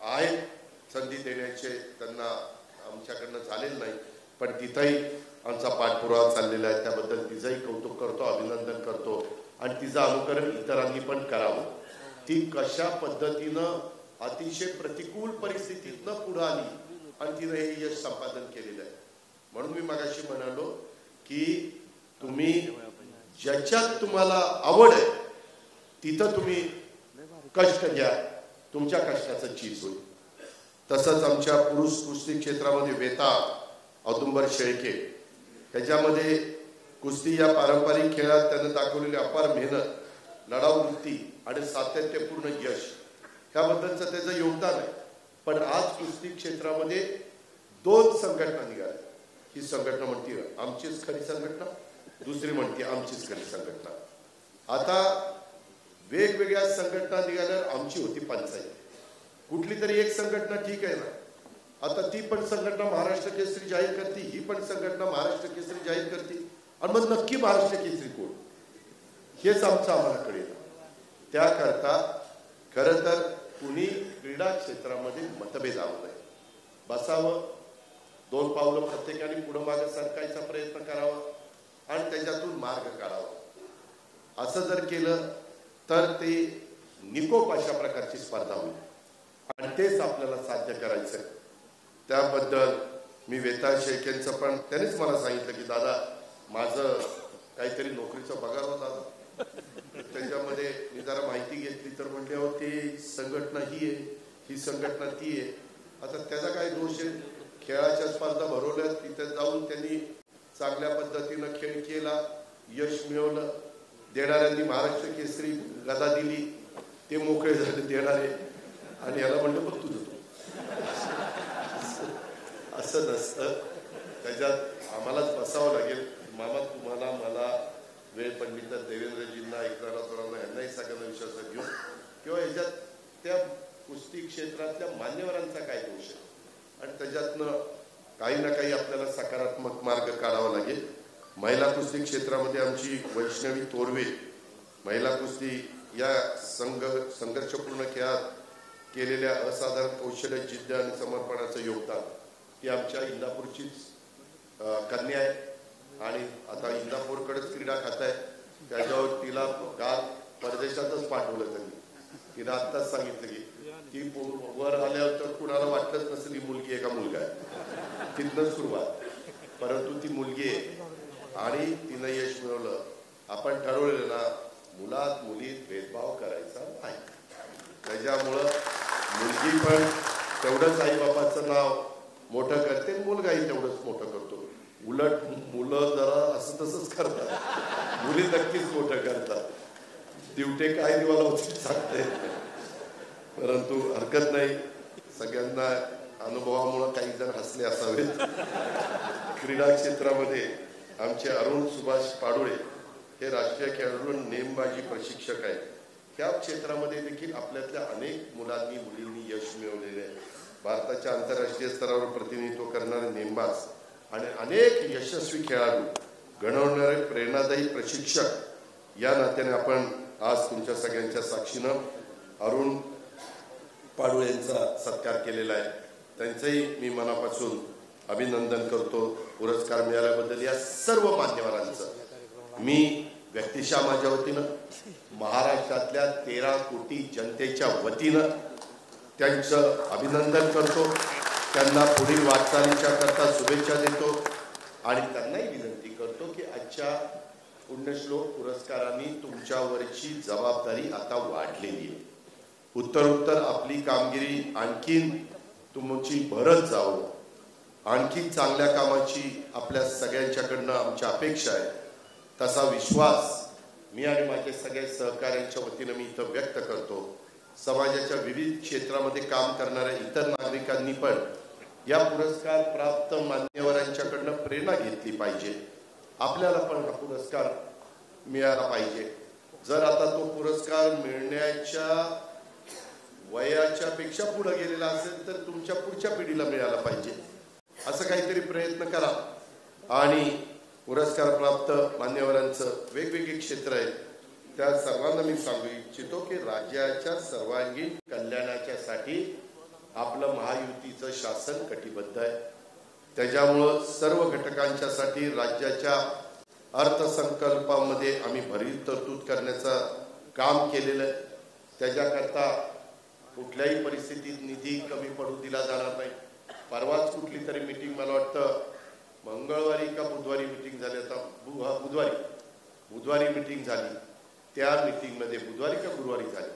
आहेत संधी देण्याचे, त्यांना आमच्याकडनं झालेलं नाही, पण तिथंही आमचा पाठपुरावा चाललेला आहे. त्याबद्दल तिचंही कौतुक करतो, अभिनंदन करतो आणि तिचं अनुकरण इतरांनी पण करावं. ती कशा पद्धतीनं अतिशय प्रतिकूल परिस्थितीतनं पुढे आली आणि तिनं हे यश संपादन केलेलं आहे. म्हणून मी मगाशी म्हणालो की तुम्ही ज्याच्यात तुम्हाला आवड आहे तिथं तुम्ही कष्ट घ्या, तुमच्या कष्टाचं चीज होईल. तसंच आमच्या पुरुष कुस्ती क्षेत्रामध्ये वेताळ औदुंबर शेळके, त्याच्यामध्ये कुस्ती या पारंपरिक खेळात त्यानं दाखवलेली अपार मेहनत, लढाऊ वृत्ती आणि सातत्यपूर्ण यश ह्याबद्दलचं त्याचं योगदान आहे. पण आज कुस्ती क्षेत्रामध्ये 2 संघटना निघाल्या. ही संघटना म्हणते आमचीच खरी संघटना, दुसरी म्हणते आमचीच खरी संघटना. आता वेगवेगळ्या संघटना निघाल्यावर आमची होती पंचायत, कुठली तरी एक संघटना ठीक आहे ना, आता ती पण संघटना महाराष्ट्र केसरी जाहीर करते, ही पण संघटना महाराष्ट्र केसरी जाहीर करते. आणि मग नक्की महाराष्ट्र केसरी कोण, हेच आमचं आम्हाला कळेल. त्याकरता खरं तर कुणी क्रीडा क्षेत्रामध्ये मतभेद आणू नये, बसावं, 2 पावलं प्रत्येकाने पुढं मागे सरकायचा प्रयत्न करावा आणि त्याच्यातून मार्ग काढावा. असं जर केलं तर ते निकोप अशा प्रकारची स्पर्धा होईल आणि तेच आपल्याला साध्य करायचं आहे. त्याबद्दल मी वेताळ शेळकेंचं पण त्यांनीच मला सांगितलं की दादा माझं काहीतरी नोकरीचा पगार होता, त्याच्यामध्ये मी जरा माहिती घेतली तर म्हणले अहो ते संघटना ही आहे, ही संघटना ती आहे. आता त्याचा काय दोष आहे? खेळाच्या स्पर्धा भरवल्या, तिथे जाऊन त्यांनी चांगल्या पद्धतीनं खेळ केला, यश मिळवलं, देणाऱ्यांनी महाराष्ट्र केसरी गदा दिली, ते मोकळे झाले देणारे, आणि याला म्हणलं पण तुझं तू. असं नसतं. त्याच्यात आम्हालाच बसावं लागेल. मामा तुम्हाला, मला, वेळ पडली तर देवेंद्रजींना, एकनाथरावांना, यांनाही सगळ्यांना विश्वासात घेऊन किंवा याच्यात त्या कुस्ती क्षेत्रातल्या मान्यवरांचा काय दोष आहे, आणि त्याच्यातनं काही ना काही आपल्याला सकारात्मक मार्ग काढावा लागेल. महिला कुस्ती क्षेत्रामध्ये आमची वैष्णवी तोरवे महिला कुस्ती या संघर्षपूर्ण खेळात केलेल्या असाधारण कौशल्य, जिद्द आणि समर्पणाचं योगदान, ती आमच्या इंदापूरचीच कन्या आहे आणि आता इंदापूरकडेच क्रीडा खात आहे. त्याच्यावर तिला काल परदेशातच पाठवलं त्यांनी. तिला आत्ताच सांगितलं की ती वर आल्यावर तर कुणाला वाटलंच नसेल ही मुलगी आहे का मुलगा आहे, तिथनं सुरुवात. परंतु ती मुलगी आहे आणि तिनं यश मिळवलं. आपण ठरवलेलं ना, मुलात मुलीत भेदभाव करायचा नाही. त्याच्यामुळं मुलगी पण तेवढंच आई बापाचं नाव मोठं करते, मुलगाही तेवढंच मोठं करतो. उलट मुलं जरा असं तसंच करतात, मुली नक्कीच मोठं करतात. दिवटे काय दिवाला होते सांगते, परंतु हरकत नाही. सगळ्यांना अनुभवामुळे काही जण हसले असावेत. क्रीडा क्षेत्रामध्ये आमचे अरुण सुभाष पाडोळे हे राष्ट्रीय खेळाडू नेमबाजी प्रशिक्षक आहेत. ह्या क्षेत्रामध्ये देखील आपल्यातल्या अनेक मुलांनी मुलींनी यश मिळवलेले आहे. भारताच्या आंतरराष्ट्रीय स्तरावर प्रतिनिधित्व करणारे नेमबाज आणि अनेक यशस्वी खेळाडू घडवणारे प्रेरणादायी प्रशिक्षक या नात्याने आपण आज तुमच्या सगळ्यांच्या साक्षीनं अरुण पाडोळे यांचा सत्कार केलेला आहे. त्यांचंही मी मनापासून अभिनंदन करतो. पुरस्कार मिळाल्याबद्दल या सर्व मान्यवरांचं मी व्यक्तिशः माझ्या वतीनं, महाराष्ट्रातल्या 13 कोटी जनतेच्या वतीनं त्यांचं अभिनंदन करतो. त्यांना पुढील वाटचालीच्या करता शुभेच्छा देतो आणि त्यांनाही विनंती करतो की आजच्या पुण्यश्लोक पुरस्कारांनी तुमच्यावरची जबाबदारी आता वाढलेली आहे. उत्तरोत्तर आपली कामगिरी आणखीन तुमची भरत जावं, आणखी चांगल्या कामाची आपल्या सगळ्यांच्याकडनं आमची अपेक्षा आहे. तसा विश्वास मी आणि माझे सगळे सहकाऱ्यांच्या वतीनं मी इथं व्यक्त करतो. समाजाच्या विविध क्षेत्रामध्ये काम करणाऱ्या इतर नागरिकांनी पण या पुरस्कार प्राप्त मान्यवरांच्याकडनं प्रेरणा घेतली पाहिजे. आपल्याला पण हा पुरस्कार मिळाला पाहिजे. जर आता तो पुरस्कार मिळण्याच्या वयाच्या पेक्षा पुढे गेलेला असेल तर तुमच्या पुढच्या पिढीला मिळाला पाहिजे. असं काहीतरी प्रयत्न करा. आणि पुरस्कार प्राप्त मान्यवरांचं वेगवेगळे क्षेत्र आहेत, त्या सर्वांना मी सांगू इच्छितो की राज्याच्या सर्वांगीण कल्याणाच्यासाठी आपलं महायुतीचं शासन कटिबद्ध आहे. त्याच्यामुळं सर्व घटकांच्यासाठी राज्याच्या अर्थसंकल्पामध्ये आम्ही भरीव तरतूद करण्याचं काम केलेलं आहे. त्याच्याकरता कुठल्याही परिस्थितीत निधी कमी पडू दिला जाणार नाही. परवाच कुठली तरी मीटिंग, मला वाटतं मंगळवारी का बुधवारी मीटिंग झाली, आता बुधवारी मीटिंग झाली. त्या मीटिंगमध्ये बुधवारी का गुरुवारी झाली,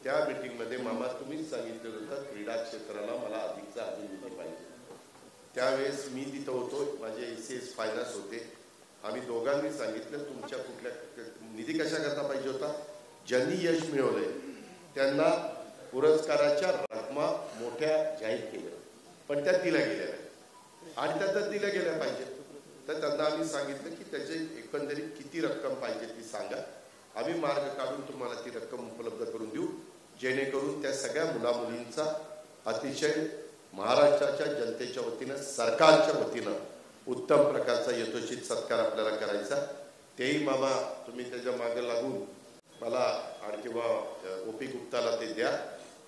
त्या मीटिंगमध्ये मामा तुम्हीच सांगितलं होतं क्रीडा क्षेत्राला मला अधिकचा निधी पाहिजे. त्यावेळेस मी तिथं होतो, माझे एसीएस फायनान्स होते. आम्ही दोघांनी सांगितलं तुमच्या कुठल्या निधी कशाकरता पाहिजे होता, ज्यांनी यश मिळवलंय त्यांना पुरस्काराच्या रकमा मोठ्या जाहीर केल्या, पण त्या दिल्या गेल्या नाही आणि त्या तर दिल्या गेल्या पाहिजेत. तर त्यांना आम्ही सांगितलं की त्याचे एकंदरीत किती रक्कम पाहिजे ती सांगा, आम्ही मार्ग काढून तुम्हाला ती रक्कम उपलब्ध करून देऊ, जेणेकरून त्या सगळ्या मुलामुलींचा अतिशय महाराष्ट्राच्या जनतेच्या वतीनं, सरकारच्या वतीनं उत्तम प्रकारचा यथोचित सत्कार आपल्याला करायचा. तेही मामा तुम्ही त्याच्या मागे लागून मला आणि किंवा ओपी गुप्ताला ते द्या,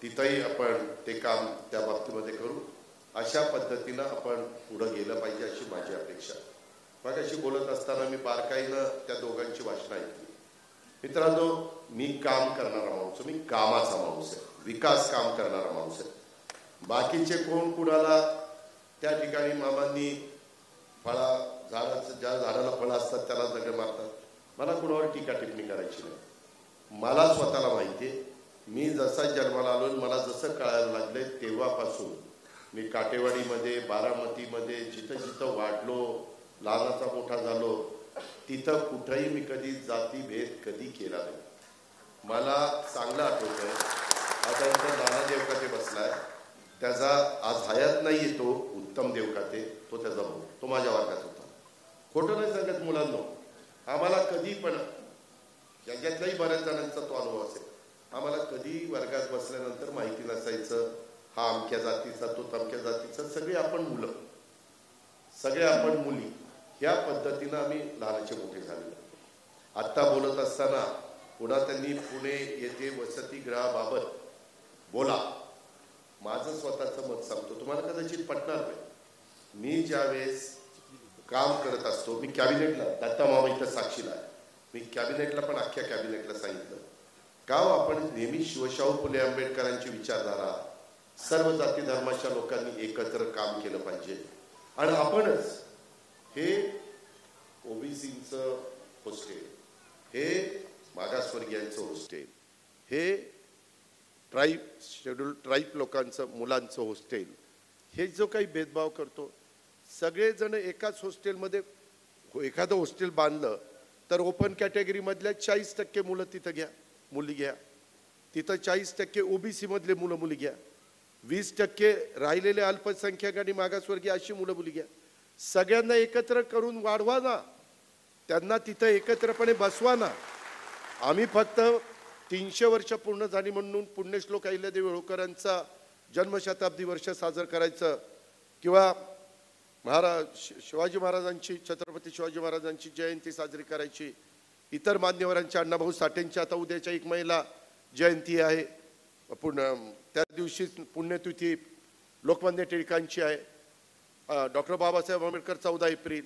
तिथंही आपण ते काम त्या बाबतीमध्ये करू. अशा पद्धतीनं आपण पुढे गेलं पाहिजे अशी माझी अपेक्षा. मग अशी बोलत असताना मी बारकाईनं त्या दोघांची भाषणं ऐकली. मित्रांनो, मी काम करणारा माणूस, मी कामाचा माणूस आहे, विकास काम करणारा माणूस आहे. बाकीचे कोण कुणाला त्या ठिकाणी मामांनी फळा ज्या झाडाला फळं असतात त्याला दगड मारतात। मला कुणावर टीका टिप्पणी करायची नाही। मला स्वतःला माहिती आहे, मी जसा जन्माला आलो, मला जसं कळायला लागले तेव्हापासून मी काटेवाडीमध्ये, बारामतीमध्ये जिथं जिथं वाढलो, लहानाचा मोठा झालो, तिथं कुठंही मी कधी जातीभेद कधी केला नाही। मला चांगलं आठवतंय, आता इथं नाना देवकाते बसलाय, त्याचा आज हयात नाही तो उत्तम देवकाते, तो त्याचा भाऊ, तो माझ्या वर्गात होता। खोटं नाही सांगत मुलांनो, आम्हाला कधी पण याच्यातल्याही बऱ्याच जणांचा तो अनुभव असेल, आम्हाला कधी वर्गात बसल्यानंतर माहिती नसायचं हा अमक्या जातीचा तो तमक्या जातीचा, सगळे आपण मुलं, सगळे आपण मुली, ह्या पद्धतीनं आम्ही लहानाचे मोठे झाले। आत्ता बोलत असताना पुन्हा त्यांनी पुणे येथे वसतिगृहाबाबत बोला, माझं स्वतःचं मत सांगतो, तुम्हाला कदाचित पटणार नाही। मी ज्यावेळेस काम करत असतो, मी कॅबिनेटला, दत्ता मामा इथं साक्षीला आहे, मी कॅबिनेटला पण अख्ख्या कॅबिनेटला सांगितलं का आपण नेहमी शिवशाहू फुले आंबेडकरांची विचारधारा, सर्व जाती धर्माच्या लोकांनी एकत्र काम केलं पाहिजे, आणि आपणच हे ओबीसीचं हॉस्टेल, हे मागासवर्गीयांचं हॉस्टेल, हे शेड्यूल्ड ट्राईब लोकांचं मुलांचं हॉस्टेल, हे जो काही भेदभाव करतो, सगळेजण एकाच हॉस्टेलमध्ये, एखादं हॉस्टेल बांधलं तर ओपन कॅटेगरीमधल्या 40% मुलं तिथं घ्या, मुली घ्या, तिथं 40% ओबीसी मधले मुलं मुली घ्या, 20% राहिलेले अल्पसंख्याक आणि मागासवर्गीय अशी मुलं मुली घ्या, सगळ्यांना एकत्र करून वाढवा ना, त्यांना तिथं एकत्रपणे बसवा ना। आम्ही फक्त 300 वर्ष पूर्ण झाली म्हणून पुण्यश्लोक अहिल्यादेवी होळकरांचा जन्मशताब्दी वर्ष साजरं करायचं, किंवा शिवाजी महाराजांची, छत्रपती शिवाजी महाराजांची जयंती साजरी करायची, इतर मान्यवरांच्या, अण्णाभाऊ साठेंची आता उद्याच्या 1 महिला जयंती आहे, त्या दिवशी पुण्यतिथी लोकमान्य टिळकांची आहे, डॉक्टर बाबासाहेब आंबेडकर 14 एप्रिल,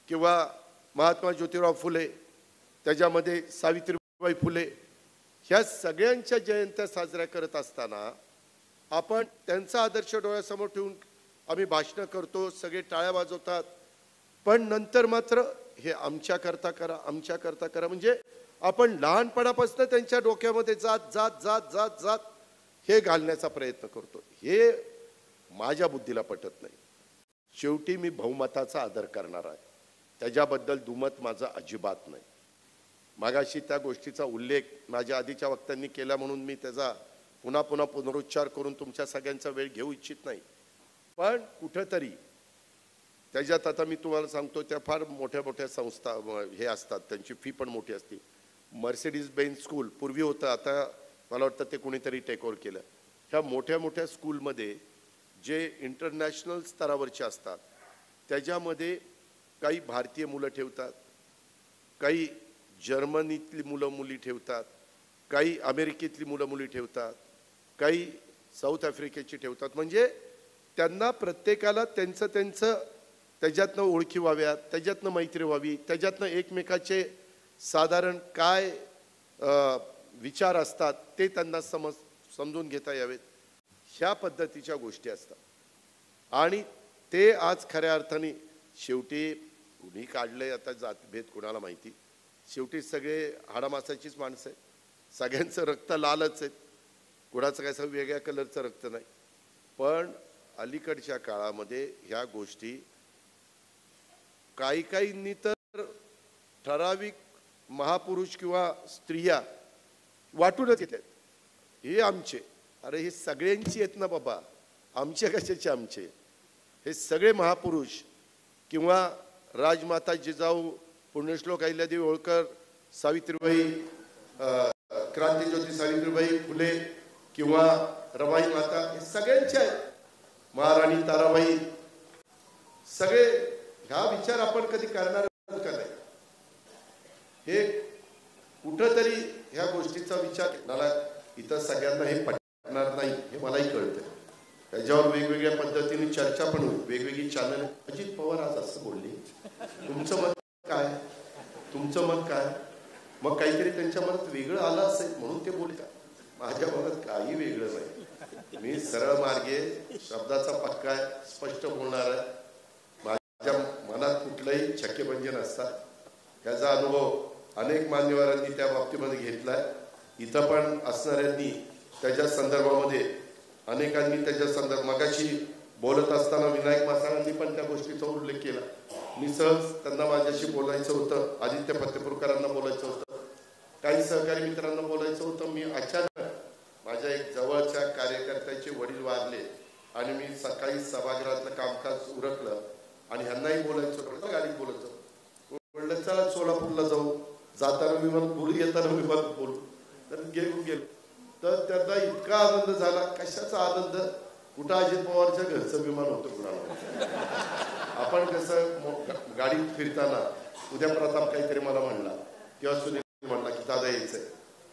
किंवा महात्मा ज्योतिराव फुले, त्याच्यामध्ये सावित्रीबाई फुले, ह्या सगळ्यांच्या जयंत्या साजऱ्या करत असताना आपण त्यांचा आदर्श डोळ्यासमोर ठेवून आम्ही भाषणं करतो, सगळे टाळ्या वाजवतात, पण नंतर मात्र हे आमच्याकरता करा, आमच्याकरता करा, म्हणजे आपण लहानपणापासून त्यांच्या डोक्यामध्ये जात जात जात जात जात हे घालण्याचा प्रयत्न करतो। हे माझ्या बुद्धीला पटत नाही। शेवटी मी बहुमताचा आदर करणार आहे, त्याच्याबद्दल दुमत माझं अजिबात नाही। मागाशी त्या गोष्टीचा उल्लेख माझ्या आधीच्या वक्त्यांनी केला म्हणून मी त्याचा पुन्हा पुन्हा पुनरुच्चार करून तुमच्या सगळ्यांचा वेळ घेऊ इच्छित नाही, पण कुठेतरी त्याच्यात आता मी तुम्हाला सांगतो, त्या फार मोठ्या मोठ्या संस्था हे असतात, त्यांची फी पण मोठी असते। मर्सिडीज बेन्झ स्कूल पूर्वी होतं, आता मला वाटतं ते कोणीतरी टेक ओव्हर केलं। ह्या मोठ्या मोठ्या स्कूलमध्ये जे इंटरनॅशनल स्तरावरचे असतात, त्याच्यामध्ये काही भारतीय मुलं ठेवतात, काही जर्मनीतली मुलं मुली ठेवतात, काही अमेरिकेतली मुलं मुली ठेवतात, काही साऊथ आफ्रिकेची ठेवतात, म्हणजे त्यांना प्रत्येकाला त्यांचं त्यांचं त्याच्यातनं ओळखी व्हाव्यात, त्याच्यातनं मैत्री व्हावी, त्याच्यातनं एकमेकाचे साधारण काय विचार असतात ते त्यांना समजून घेता यावेत, ह्या पद्धतीच्या गोष्टी असतात। आणि ते आज खऱ्या अर्थाने शेवटी कुणी काढलंय आता जातभेद कुणाला माहिती, शेवटी सगळे हाडामासाचीच माणसं आहेत, सगळ्यांचं रक्त लालच आहे, कुणाचं काय असं वेगळ्या कलरचं रक्त नाही। पण अलीकडच्या काळामध्ये ह्या गोष्टी काही काहींनी तर ठराविक महापुरुष किंवा स्त्रिया वाटूनच घेतात, हे आमचे, अरे हे सगळ्यांची आहेत ना बाबा, आमचे कशाचे आमचे, हे सगळे महापुरुष किंवा राजमाता जिजाऊ, पुण्यश्लोक अहिल्यादेवी होळकर, सावित्रीबाई, क्रांतिज्योती सावित्रीबाई फुले किंवा रमाई माता, हे सगळ्यांचे आहेत, महाराणी ताराबाई, सगळे ह्या विचार आपण कधी करणार का नाही? हे कुठंतरी ह्या गोष्टीचा विचार मला इथं सगळ्यांना हे पटणार नाही हे मलाही कळतं, त्याच्यावर वेगवेगळ्या पद्धतीने चर्चा पण होईल, वेगवेगळी चॅनल। अजित पवार आज असं बोलले, तुमचं मत काय, तुमचं मत काय? मग काहीतरी त्यांच्या मनात वेगळं आलं असेल म्हणून ते बोलता, माझ्या मनात काही वेगळं नाही, मी सरळ मार्गे शब्दाचा पक्का आहे, स्पष्ट बोलणार आहे, माझ्या मनात कुठलंही छक्केपंजे नसतात. त्याचा अनुभव अनेक मान्यवरांनी त्या बाबतीमध्ये घेतलाय. इथं पण असणाऱ्यांनी त्याच्या संदर्भामध्ये अनेकांनी त्याच्या संदर्भ मगाशी बोलत असताना विनायक मासाळांनी पण त्या गोष्टीचा उल्लेख केला. मी सहज त्यांना माझ्याशी बोलायचं होतं, आदित्य फतेपूरकरांना बोलायचं होतं, काही सहकारी मित्रांना बोलायचं होतं. मी अचानक माझ्या एक जवळच्या कार्यकर्त्याचे वडील वारले आणि मी सकाळी सभागृहातलं कामकाज उरकलं आणि ह्यांनाही बोलायचं होतं, गाडीत बोलायचं म्हणलं चला सोलापूरला जाऊ, जाताना विमान बोलू येताना विमान बोलू. तर गेलो तर त्यांना इतका आनंद झाला. कशाचा आनंद? कुठं अजित पवारच्या घरचं विमान होतं कुणाला. आपण कसं गाडीत फिरताना उद्या प्रताप काहीतरी मला म्हणला किंवा सुनील म्हणला की दादा यायचंय,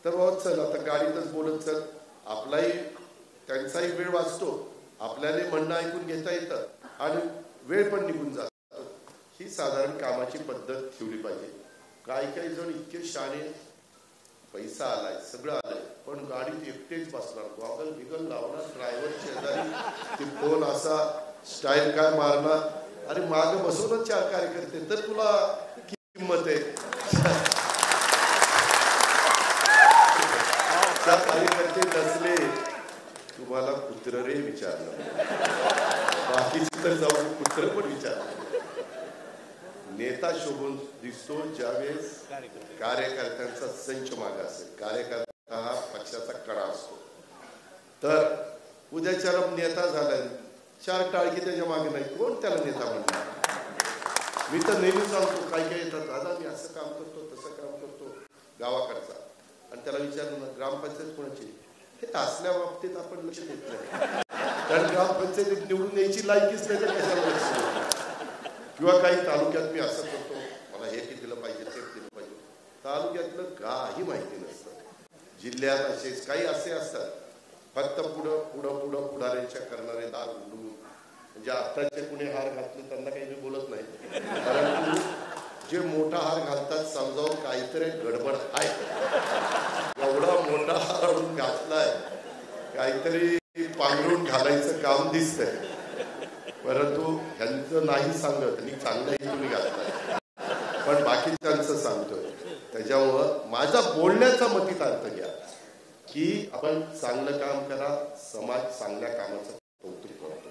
तर बाबा चल आता गाडीतच बोलत चल, आपलाही त्यांचाही वेळ वाचतो, आपल्याला म्हणणं ऐकून घेता येतं आणि वेळ पण निघून जातो. ही साधारण कामाची पद्धत ठेवली पाहिजे. काही जण इतके शाणे, पैसा आलाय सगळं आलंय पण गाडीत एकटेच बसणार, गॉगल बिगल लावणार, ड्रायव्हर शेजारी ते फोन असा स्टाईल काय मारणार, अरे माग बसवूनच 4 कार्यकर्ते तर तुला किंमत आहे. कार्यकर्ते नसले तुम्हाला कुत्र रे विचारलं, बाकीचे तर जाऊन कुत्र पण विचारलं. नेता शोभून दिसतो ज्यावेळेस कार्यकर्त्यांचा संच माग असेल. कार्यकर्ता हा पक्षाचा कणा असतो. तर उद्याच्याला नेता झाला 4 टाळकी त्याच्या मागे नाही, कोण त्याला नेता म्हणणार? मी तर नेहमी सांगतो, काय येतात दादा मी असं काम करतो तसं काम करतो गावाकडचा, आणि त्याला विचारलं ना ग्रामपंचायत कोणाची, हे असल्या बाबतीत आपण लक्ष देत नाही. कारण ग्रामपंचायतीत निवडून यायची लायकीच नाही तर कशाला लक्ष देतो. किंवा काही तालुक्यात मी असं करतो, मला हे दिलं पाहिजे ते दिलं पाहिजे, तालुक्यातलं काही माहिती नसतं. जिल्ह्यात असेच काही असे असतात फक्त पुढाऱ्यांच्या करणारे दार उडून, म्हणजे आत्ताचे कुणी हार घातले त्यांना काही मी बोलत नाही, परंतु जे मोठा हार घालतात समजावून काहीतरी गडबड आहे. एवढा मोठा हार आणून घातलाय, काहीतरी पांघरून घालायचं काम दिसतंय, परंतु ह्यांचं नाही सांगत आणि चांगलंही तुम्ही घालताय पण बाकीच्यांचं सांगतोय. त्याच्यामुळं माझा बोलण्याचा मतीत अर्थ घ्या की आपण चांगलं काम करा, समाज चांगल्या कामाचं कौतुक करतो.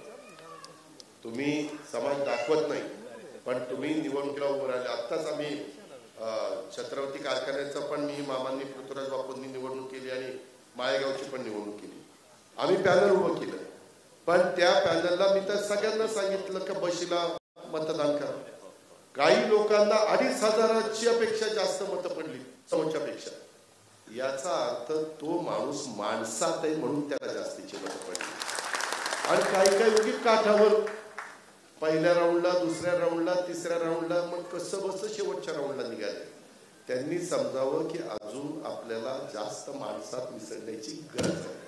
तुम्ही समाज दाखवत नाही पण तुम्ही निवडणुकीला उभं राहिले. आत्ताच आम्ही छत्रपती कारखान्याचं पण मी मामांनी पृथ्वीराज बापूंनी निवडणूक केली आणि माळेगावची पण निवडणूक केली. आम्ही पॅनल उभं केलं पण त्या पॅनलला मी तर सगळ्यांना सांगितलं की बशीला मतदान करा. काही लोकांना 2,500ची अपेक्षा जास्त मतं पडली समोरच्या पेक्षा. याचा अर्थ तो माणूस माणसात आहे म्हणून त्याला जास्तीची मतं पडली. आणि काही उगीच काठावर पहिल्या राऊंडला, दुसऱ्या राऊंडला, तिसऱ्या राऊंडला, मग कसं बस शेवटच्या राऊंडला निघाले. त्यांनी समजावं की अजून आपल्याला जास्त माणसात मिसळण्याची गरज आहे,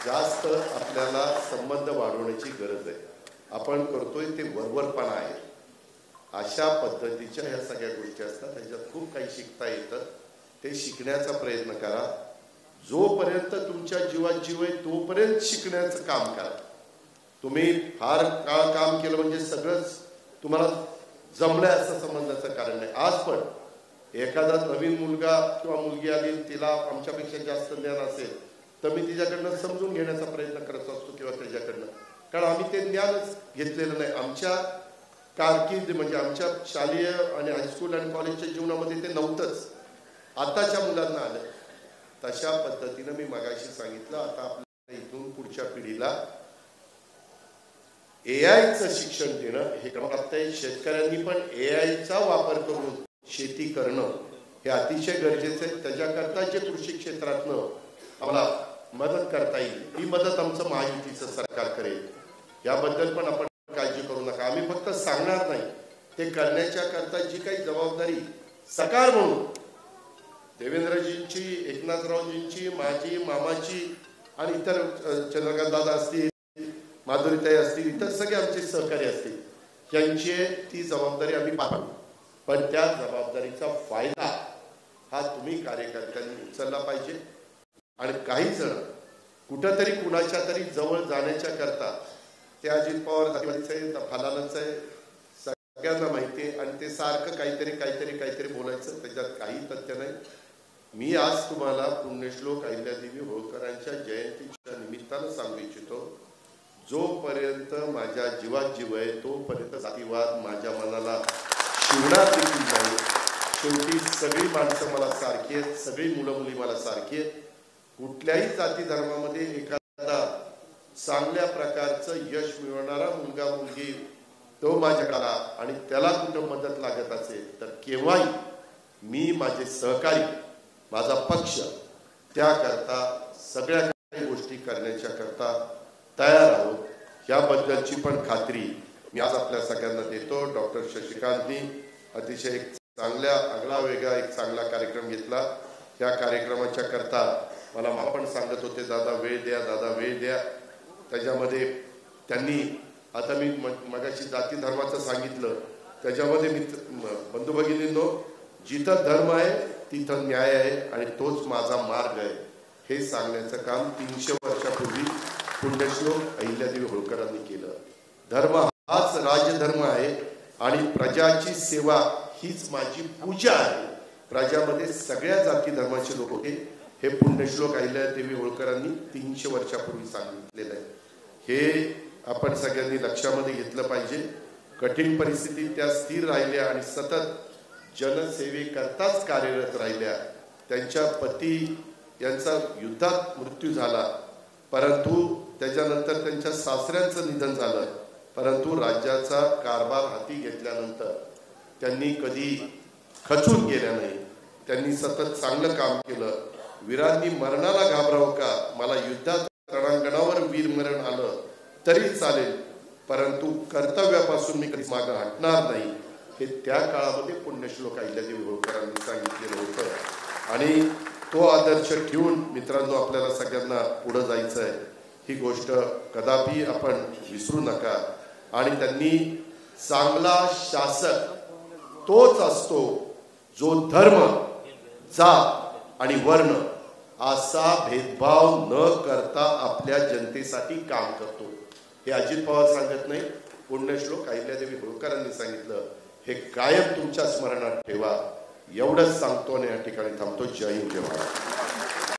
जास्त आपल्याला संबंध वाढवण्याची गरज आहे. आपण करतोय ते वरवरपणा आहे. अशा पद्धतीच्या ह्या सगळ्या गोष्टी असतात, ह्याच्यात खूप काही शिकता येतं. ते शिकण्याचा प्रयत्न करा. जोपर्यंत तुमच्या जीवात जीव आहे तोपर्यंत शिकण्याचं काम करा. तुम्ही फार काळ काम केलं म्हणजे सगळंच तुम्हाला जमलंय असं समजण्याचं कारण नाही. आज पण एखादा नवीन मुलगा किंवा मुलगी आली, तिला आमच्यापेक्षा जास्त ज्ञान असेल तर मी तिच्याकडनं समजून घेण्याचा प्रयत्न करत असतो किंवा त्याच्याकडनं, कारण आम्ही ते ज्ञानच घेतलेलं नाही. आमच्या कारकीर्द म्हणजे आमच्या शालेय आणि हायस्कूल आणि कॉलेजच्या जीवनामध्ये ते नव्हतंच, आताच्या मुलांना आलं. तशा पद्धतीनं मी मगाशी सांगितलं, आता आपल्या इथून पुढच्या पिढीला एआयचं शिक्षण देणं हे लागतंय. शेतकऱ्यांनी पण एआयचा वापर करून शेती करणं हे अतिशय गरजेचं आहे. त्याच्याकरता जे कृषी क्षेत्रातनं आम्हाला मदत करता येईल ही मदत आमचं महायुतीचं सरकार करेल. याबद्दल पण आपण काळजी करू नका. आम्ही फक्त सांगणार नाही, ते करण्याच्या करता जी काही जबाबदारी सरकार म्हणून देवेंद्रजींची, एकनाथरावजींची, माझी, मामाची आणि इतर चंद्रकांत दादा असतील, माधुरीताई असतील, इतर सगळे आमचे सहकारी असतील, यांची ती जबाबदारी आम्ही पाहू. पण त्या जबाबदारीचा फायदा हा तुम्ही कार्यकर्त्यांनी उचलला पाहिजे. आणि काही जण कुठंतरी कुणाच्या तरी जवळ जाण्याच्या करता ते अजित पवार फलानच आहे, सगळ्यांना माहिती आहे आणि ते सारखं काहीतरी बोलायचं, त्याच्यात काही तथ्य नाही. मी आज तुम्हाला पुण्यश्लोक अहिल्यादेवी होळकरांच्या जयंतीच्या निमित्तानं सांगू इच्छितो, जोपर्यंत माझ्या जीवात जीव आहे तोपर्यंत जातीवाद माझ्या मनाला शिवणार देखील नाही. शेवटी सगळी माणसं मला सारखी आहेत, सगळी मुलं मुली मला सारखी आहेत. कुठल्याही जाती धर्मामध्ये एखादा चांगल्या प्रकारचं यश मिळवणारा मुलगा मुलगी तो माझ्याकडे आणि त्याला कुठं मदत लागत असेल तर केव्हाही मी माझे सहकारी, माझा पक्ष त्याकरता सगळ्या काही गोष्टी करण्याच्या करता तयार आहोत. याबद्दलची पण खात्री मी आज आपल्या सगळ्यांना देतो. डॉक्टर शशिकांतनी अतिशय एक चांगल्या आगळा वेगळा एक चांगला कार्यक्रम घेतला. या कार्यक्रमाच्या करता मला पण सांगत होते, दादा वेळ द्या, दादा वेळ द्या. त्याच्यामध्ये त्यांनी आता मी मगाशी जाती धर्माचं सांगितलं, त्याच्यामध्ये बंधू भगिनींनो, जिथं धर्म आहे तिथं न्याय आहे आणि तोच माझा मार्ग आहे हे सांगण्याचं काम 300 वर्षापूर्वी पुण्यश्लोक अहिल्यादेवी होळकरांनी केलं. धर्म हाच राजधर्म आहे आणि प्रजाची सेवा हीच माझी पूजा आहे. प्रजामध्ये सगळ्या जाती धर्माचे लोक होते हे पुण्यश्लोक अहिल्यादेवी होळकरांनी 300 वर्षापूर्वी सांगितलेलं आहे. हे आपण सगळ्यांनी लक्षामध्ये घेतलं पाहिजे. कठीण परिस्थितीत त्या स्थिर राहिल्या आणि सतत जनसेवेकरताच कार्यरत राहिल्या. त्यांच्या पती यांचा युद्धात मृत्यू झाला, परंतु त्याच्यानंतर त्यांच्या सासऱ्यांचं निधन झालं. परंतु राज्याचा कारभार हाती घेतल्यानंतर त्यांनी कधी खचून गेल्या नाही. त्यांनी सतत चांगलं काम केलं. वीरांनी मरणाला घाबरावं का, मला युद्धात रणांगणावर वीरमरण आलं तरी चालेल, परंतु कर्तव्यापासून मी कधी मागं हटणार नाही, हे त्या काळामध्ये पुण्यश्लोक अहिल्यादेवी होळकरांनी सांगितलेलं होतं. आणि तो आदर्श ठेवून मित्रांनो आपल्याला सगळ्यांना पुढे जायचं आहे. ही गोष्ट कदापि आपण विसरू नका. आणि त्यांनी चांगला शासक तोच असतो जो धर्म, जात आणि वर्ण असा भेदभाव न करता आपल्या जनतेसाठी काम करतो. हे अजित पवार सांगत नाही, पुण्यश्लोक अहिल्यादेवी होळकरांनी सांगितलं. हे कायम तुमच्या स्मरणात ठेवा. एवढंच सांगतो आणि या ठिकाणी थांबतो. जय हिंद, जय महाराष्ट्र.